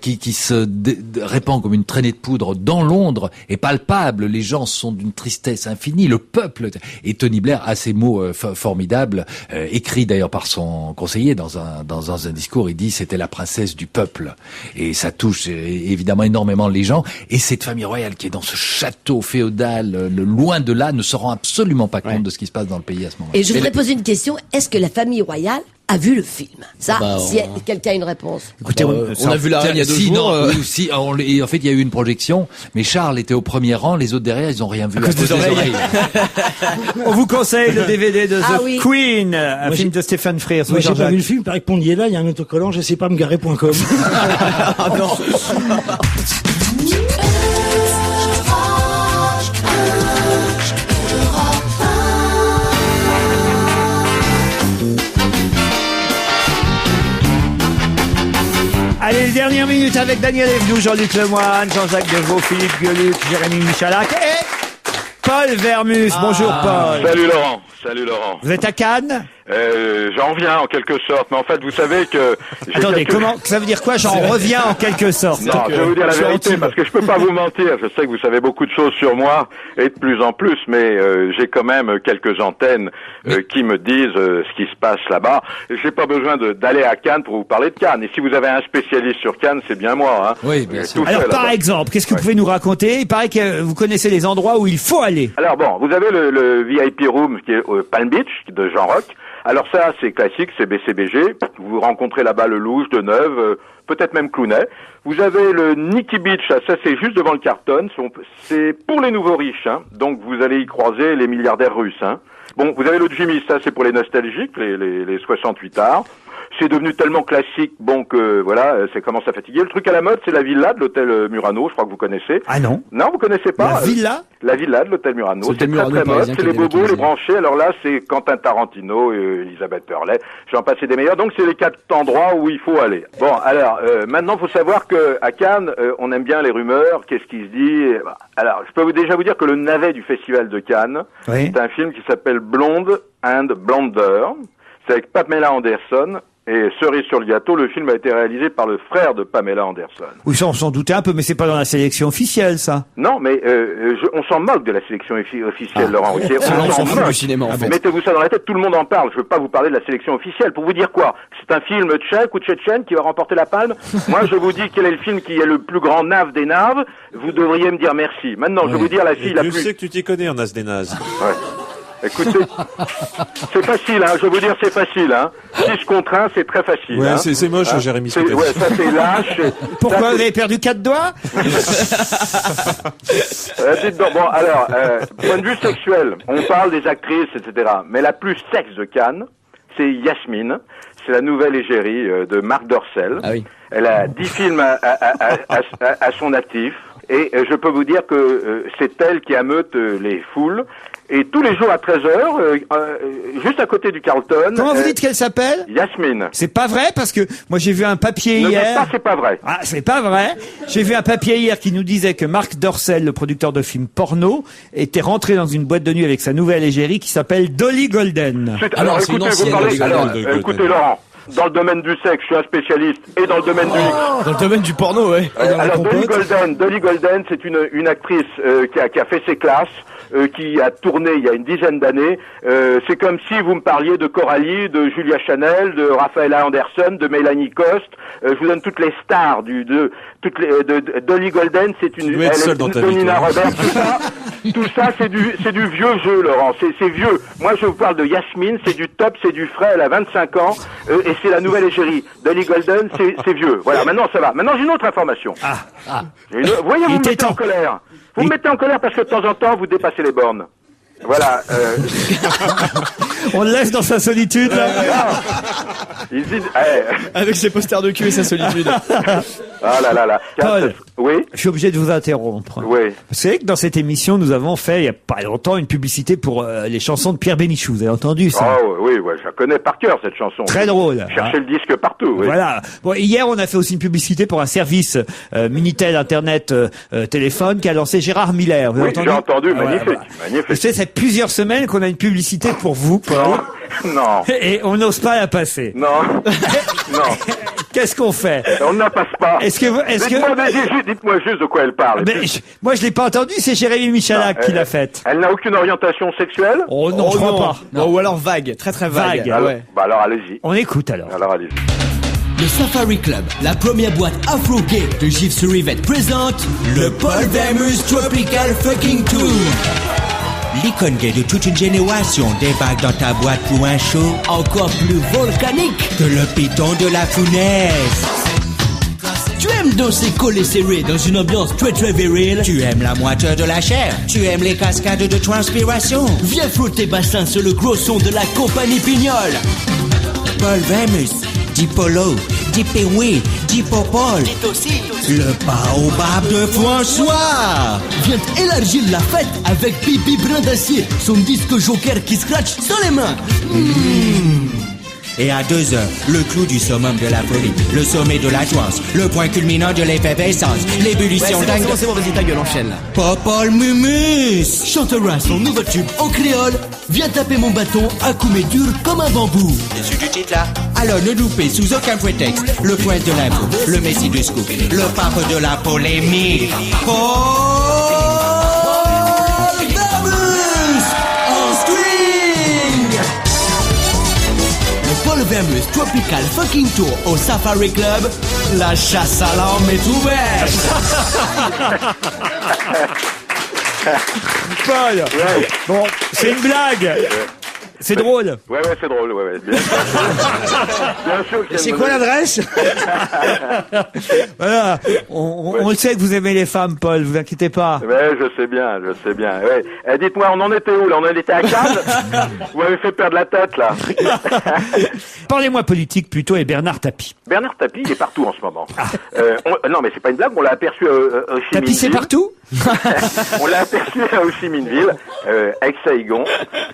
qui se répand comme une traînée de poudre dans Londres est palpable. Les gens sont d'une tristesse infinie, le peuple. Et Tony Blair a ces mots formidables, écrits d'ailleurs par son conseiller dans un discours. Il dit c'était la princesse du peuple, et ça touche évidemment énormément les gens. Et cette famille royale qui est dans ce château féodal, loin de là, ne se rend absolument pas compte de ce qui se passe dans le pays à ce moment-là. Et je voudrais poser une question. Est-ce que la famille royale a vu le film? Ça, si quelqu'un a une réponse. Écoutez, on a vu la reine il y a 2 jours. En fait, il y a eu une projection, mais Charles était au premier rang, les autres derrière, ils ont rien vu. À cause des oreilles. On vous conseille le DVD de The Queen, un film de Stéphane Frears. Moi, j'ai pas vu le film, il paraît que Pondier là, il y a un autocollant, je sais pas me garer.com. Ah non. Allez, les dernières minutes avec Daniel Evenou, Jean-Luc Lemoyne, Jean-Jacques Deveau, Philippe Gueluc, Jérémy Michalak et Paul Vermus. Bonjour Paul. Salut Laurent. Salut Laurent. Vous êtes à Cannes? J'en reviens en quelque sorte, mais en fait vous savez que... Attendez, comment ça veut dire quoi? J'en reviens en quelque sorte. Non, je vais vous dire la vérité parce que je peux pas vous mentir. Je sais que vous savez beaucoup de choses sur moi et de plus en plus, mais j'ai quand même quelques antennes qui me disent ce qui se passe là-bas. J'ai pas besoin d'aller à Cannes pour vous parler de Cannes. Et si vous avez un spécialiste sur Cannes, c'est bien moi. Hein. Oui, bien sûr. Alors par exemple, qu'est-ce que vous pouvez nous raconter? Il paraît que vous connaissez les endroits où il faut aller. Alors bon, vous avez le VIP Room qui est au Palm Beach de Jean Rock. Alors ça, c'est classique, c'est BCBG. Vous rencontrez là-bas le Louge, Deneuve, peut-être même Clooney. Vous avez le Nikki Beach, ça c'est juste devant le Carlton. C'est pour les nouveaux riches, hein. Donc vous allez y croiser les milliardaires russes. Hein. Bon, vous avez le Jimmy, ça c'est pour les nostalgiques, les 68 arts. C'est devenu tellement classique, bon, que voilà, ça commence à fatiguer. Le truc à la mode, c'est la villa de l'hôtel Murano, je crois que vous connaissez. Ah non? Non, vous connaissez pas? La villa? La villa de l'hôtel Murano. C'est très très mode, c'est les bobos, les branchés. Alors là, c'est Quentin Tarantino, Elisabeth Hurley, j'en passe des meilleurs. Donc c'est les 4 endroits où il faut aller. Bon, alors, maintenant, faut savoir que à Cannes, on aime bien les rumeurs, qu'est-ce qui se dit. Alors, je peux déjà vous dire que le navet du festival de Cannes, c'est un film qui s'appelle Blonde and Blonder. C'est avec Pamela Anderson. Et cerise sur le gâteau, le film a été réalisé par le frère de Pamela Anderson. Oui, ça on s'en doutait un peu, mais c'est pas dans la sélection officielle, ça. Non, mais on s'en moque de la sélection officielle, Laurent. On s'en fout du cinéma, en fait. Mettez-vous ça dans la tête, tout le monde en parle. Je veux pas vous parler de la sélection officielle. Pour vous dire quoi? C'est un film tchèque ou tchétchène qui va remporter la palme. Moi, je vous dis quel est le film qui est le plus grand nave des naves. Vous devriez me dire merci. Maintenant, je vais vous dire la fille la plus... Je sais que tu t'y connais en as des nazes. Ouais. Écoutez, c'est facile, hein, je vais vous dire c'est facile, hein. 6 contre 1, c'est très facile. Ouais, hein. c'est moche, Jérémy. Ouais, ça c'est lâche. Pourquoi vous avez perdu 4 doigts? Dites donc, bon, alors, point de vue sexuel, on parle des actrices, etc. Mais la plus sexe de Cannes, c'est Yasmine. C'est la nouvelle égérie de Marc Dorcel. Ah oui. Elle a 10 films à son actif. Et je peux vous dire que c'est elle qui ameute les foules. Et tous les jours à 13h, juste à côté du Carlton... Comment vous dites qu'elle s'appelle? Yasmine. C'est pas vrai, parce que moi j'ai vu un papier Ne hier... dites pas c'est pas vrai. Ah, c'est pas vrai. J'ai vu un papier hier qui nous disait que Marc Dorcel, le producteur de films porno, était rentré dans une boîte de nuit avec sa nouvelle égérie qui s'appelle Dolly Golden. Alors écoutez, écoutez Laurent, dans le domaine du sexe, je suis un spécialiste, et dans le domaine du... Dans le domaine du porno, ouais. Alors Dolly Golden, c'est une actrice qui a fait ses classes, qui a tourné il y a une dizaine d'années. C'est comme si vous me parliez de Coralie, de Julia Chanel, de Rafaela Anderson, de Mélanie Coste. Je vous donne toutes les stars de Dolly Golden. C'est une Nina Roberts. Tout ça, c'est du vieux jeu, Laurent. C'est vieux. Moi, je vous parle de Yasmine. C'est du top, c'est du frais. Elle a 25 ans et c'est la nouvelle égérie. Dolly Golden, c'est vieux. Voilà. Maintenant, ça va. Maintenant, j'ai une autre information. Vous voyez, vous me mettez en colère. Vous me mettez en colère parce que de temps en temps, vous dépassez les bornes. Voilà. On le laisse dans sa solitude, là. Il dit, avec ses posters de cul et sa solitude. Ah là là là. Paul, oui. Je suis obligé de vous interrompre. Oui. Vous savez que dans cette émission, nous avons fait, il y a pas longtemps, une publicité pour les chansons de Pierre Bénichou. Vous avez entendu ça? Oh oui, je la connais par cœur, cette chanson. Très drôle. Cherchez le disque partout, oui. Voilà. Bon, hier, on a fait aussi une publicité pour un service Minitel Internet téléphone qui a lancé Gérard Miller. Vous avez entendu? J'ai entendu, magnifique. Vous savez, ça fait plusieurs semaines qu'on a une publicité pour vous, Paul. Non. Et on n'ose pas la passer. Non. Non. Qu'est-ce qu'on fait? On ne la passe pas. Dites-moi juste de quoi elle parle. Moi, je l'ai pas entendu, c'est Jérémy Michalak qui l'a faite. Elle n'a aucune orientation sexuelle? Oh non, je crois pas. Non. Ou alors vague, très très vague. Alors, alors allez-y. On écoute alors. Alors allez-y. Le Safari Club, la première boîte afro-gay de Gilles Surivette présente le Paul Vermus Tropical Fucking Tour. L'icône gay de toute une génération débarque dans ta boîte pour un show encore plus volcanique que le piton de la fournaise. Tu aimes danser collé serré dans une ambiance très très virile. Tu aimes la moiteur de la chair. Tu aimes les cascades de transpiration. Viens frotter bassin sur le gros son de la compagnie Pignole. Paul Vermus, dit Polo, dit Péoué, dit Popol, dit aussi le baobab de François. Viens élargir la fête avec Pipi Brin d'Acier, son disque joker qui scratch sans les mains. Et à 2 heures, le clou du summum de la folie, le sommet de la joie, le point culminant de l'effervescence, l'ébullition dingue. C'est bon, vas-y, ta gueule, enchaîne là. Popol Mumus chantera son nouveau tube en créole. Viens taper mon bâton à coups mais dur comme un bambou. Dessus du titre là. Alors ne loupez sous aucun prétexte le point de l'info, le messie du scoop, le pape de la polémique. Paul Vermus en string. Le Paul Vermus Tropical Fucking Tour au Safari Club. La chasse à l'homme est ouverte. Paul, bon, c'est une blague. C'est drôle. Ouais, c'est drôle, Bien sûr. C'est quoi l'adresse? Voilà. On le sait que vous aimez les femmes, Paul, vous inquiétez pas. Ouais, je sais bien. Ouais. Dites-moi, on en était où, là? On en était à Cannes? Vous m'avez fait perdre la tête, là. Parlez-moi politique, plutôt, et Bernard Tapie. Bernard Tapie, il est partout en ce moment. Non, mais c'est pas une blague, on l'a aperçu à Ho Chi Minh Ville. Tapie, c'est partout? On l'a aperçu à Ho Chi Minh Ville, ex-Saigon.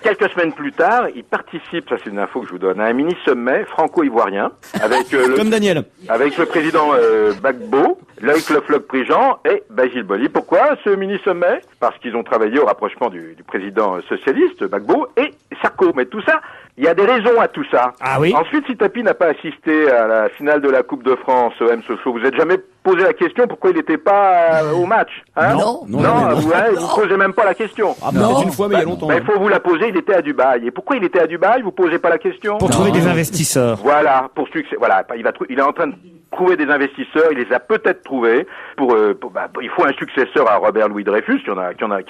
Quelques semaines plus tard, il participe, ça c'est une info que je vous donne, à un mini-sommet franco-ivoirien avec comme Daniel. Avec le président Gbagbo, Loïc Le Floch-Prigent et Basile Boli. Pourquoi ce mini-sommet? Parce qu'ils ont travaillé au rapprochement du président socialiste Gbagbo et Sarko. Mais tout ça, il y a des raisons à tout ça. Ah oui. Ensuite, si Tapie n'a pas assisté à la finale de la Coupe de France au M Sochaux, vous n'êtes jamais posé la question pourquoi il n'était pas au match, hein? Non. Vous posez même pas la question. Ah, peut-être une fois, mais il y a longtemps. Il faut vous la poser, il était à Dubaï. Et pourquoi il était à Dubaï? Vous posez pas la question? Pour trouver des investisseurs. Voilà, pour succès. Voilà, il est en train de trouver des investisseurs, il les a peut-être trouvés il faut un successeur à Robert Louis Dreyfus, qui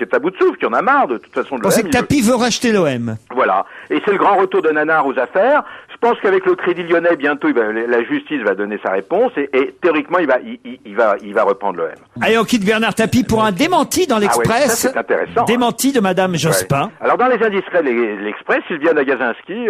est à bout de souffle, qui en a marre de toute façon de l'OM. On sait que Tapie veut racheter l'OM. Voilà. Et c'est le grand retour de Nanar aux affaires. Je pense qu'avec le Crédit Lyonnais, bientôt, la justice va donner sa réponse et théoriquement, il va reprendre l'OM. Allez, on quitte Bernard Tapie pour un démenti dans l'Express. Ah ouais, ça, c'est intéressant. Démenti de Madame Jospin. Ouais. Alors, dans les indiscrets de l'Express, Sylvia Nagasinski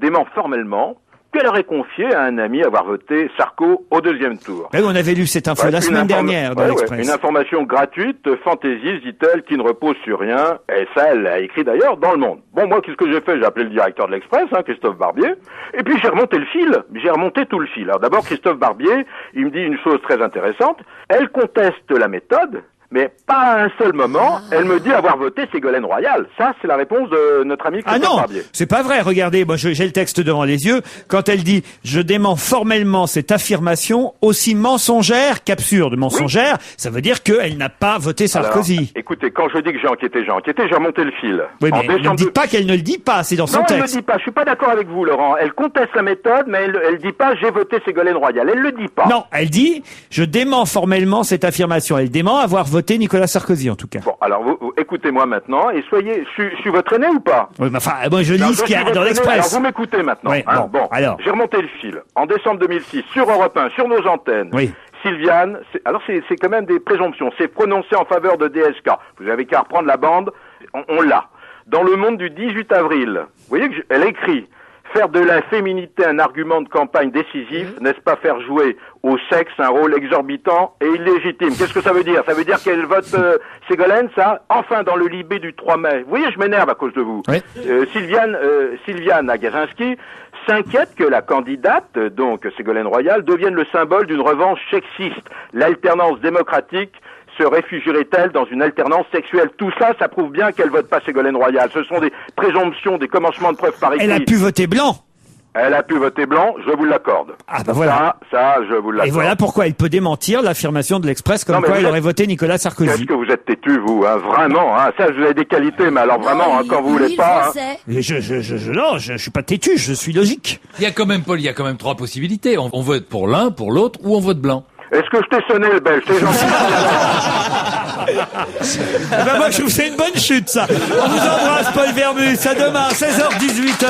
dément formellement qu'elle aurait confié à un ami avoir voté Sarko au 2e tour. Et on avait lu cette info la semaine dernière dans l'Express. Une information gratuite, fantaisiste, dit-elle, qui ne repose sur rien. Et ça, elle l'a écrit d'ailleurs dans Le Monde. Bon, moi, qu'est-ce que j'ai fait? J'ai appelé le directeur de l'Express, Christophe Barbier. Et puis, j'ai remonté le fil. J'ai remonté tout le fil. Alors d'abord, Christophe Barbier, il me dit une chose très intéressante. Elle conteste la méthode, Mais pas à un seul moment, elle me dit avoir voté Ségolène Royal. Ça, c'est la réponse de notre ami Christophe Barbier. C'est pas vrai. Regardez, moi j'ai le texte devant les yeux. Quand elle dit « Je dément formellement cette affirmation aussi mensongère qu'absurde ». Mensongère, ça veut dire qu'elle n'a pas voté Sarkozy. Alors, écoutez, quand je dis que j'ai enquêté, j'ai remonté le fil. Oui, mais ne dites pas qu'elle ne le dit pas, c'est dans son texte. Non, elle ne le dit pas. Je suis pas d'accord avec vous, Laurent. Elle conteste la méthode, mais elle dit pas « J'ai voté Ségolène Royal ». Elle le dit pas. Non, elle dit « Je dément formellement cette affirmation ». Elle dément avoir voté Nicolas Sarkozy, en tout cas. Bon, alors vous écoutez-moi maintenant et soyez... Je suis votre aîné ou pas? Oui, mais enfin, moi je lis ce qu'il y a dans l'Express. Alors vous m'écoutez maintenant. Oui, bon, alors. J'ai remonté le fil. En décembre 2006, sur Europe 1, sur nos antennes. Oui. Sylviane, c'est quand même des présomptions. C'est prononcé en faveur de DSK. Vous avez qu'à reprendre la bande. On l'a. Dans Le Monde du 18 avril, vous voyez elle écrit « Faire de la féminité un argument de campagne décisif, n'est-ce pas faire jouer au sexe un rôle exorbitant et illégitime ?» Qu'est-ce que ça veut dire? Ça veut dire qu'elle vote Ségolène, ça? Enfin, dans le Libé du 3 mai. Vous voyez, je m'énerve à cause de vous. Oui. Sylviane Agazinski s'inquiète que la candidate, donc Ségolène Royal, devienne le symbole d'une revanche sexiste. L'alternance démocratique se réfugierait-elle dans une alternance sexuelle? Tout ça, ça prouve bien qu'elle vote pas Ségolène Royal. Ce sont des présomptions, des commencements de preuves par écrit. Elle a pu voter blanc. Elle a pu voter blanc, je vous l'accorde. Ah bah voilà. Ça, je vous l'accorde. Et voilà pourquoi elle peut démentir l'affirmation de l'Express comme quoi elle aurait voté Nicolas Sarkozy. Qu'est-ce que vous êtes têtu, vous, hein, vraiment, hein. Ça, vous avez des qualités, mais alors vraiment, hein, quand vous voulez pas. Hein. Non, je suis pas têtu, je suis logique. Il y a quand même, Paul, trois possibilités. On vote pour l'un, pour l'autre, ou on vote blanc. Est-ce que je t'ai sonné le belge? C'est gentil. Ben moi, je trouve que c'est une bonne chute, ça. On vous embrasse, Paul Vermus. À demain, 16h-18h.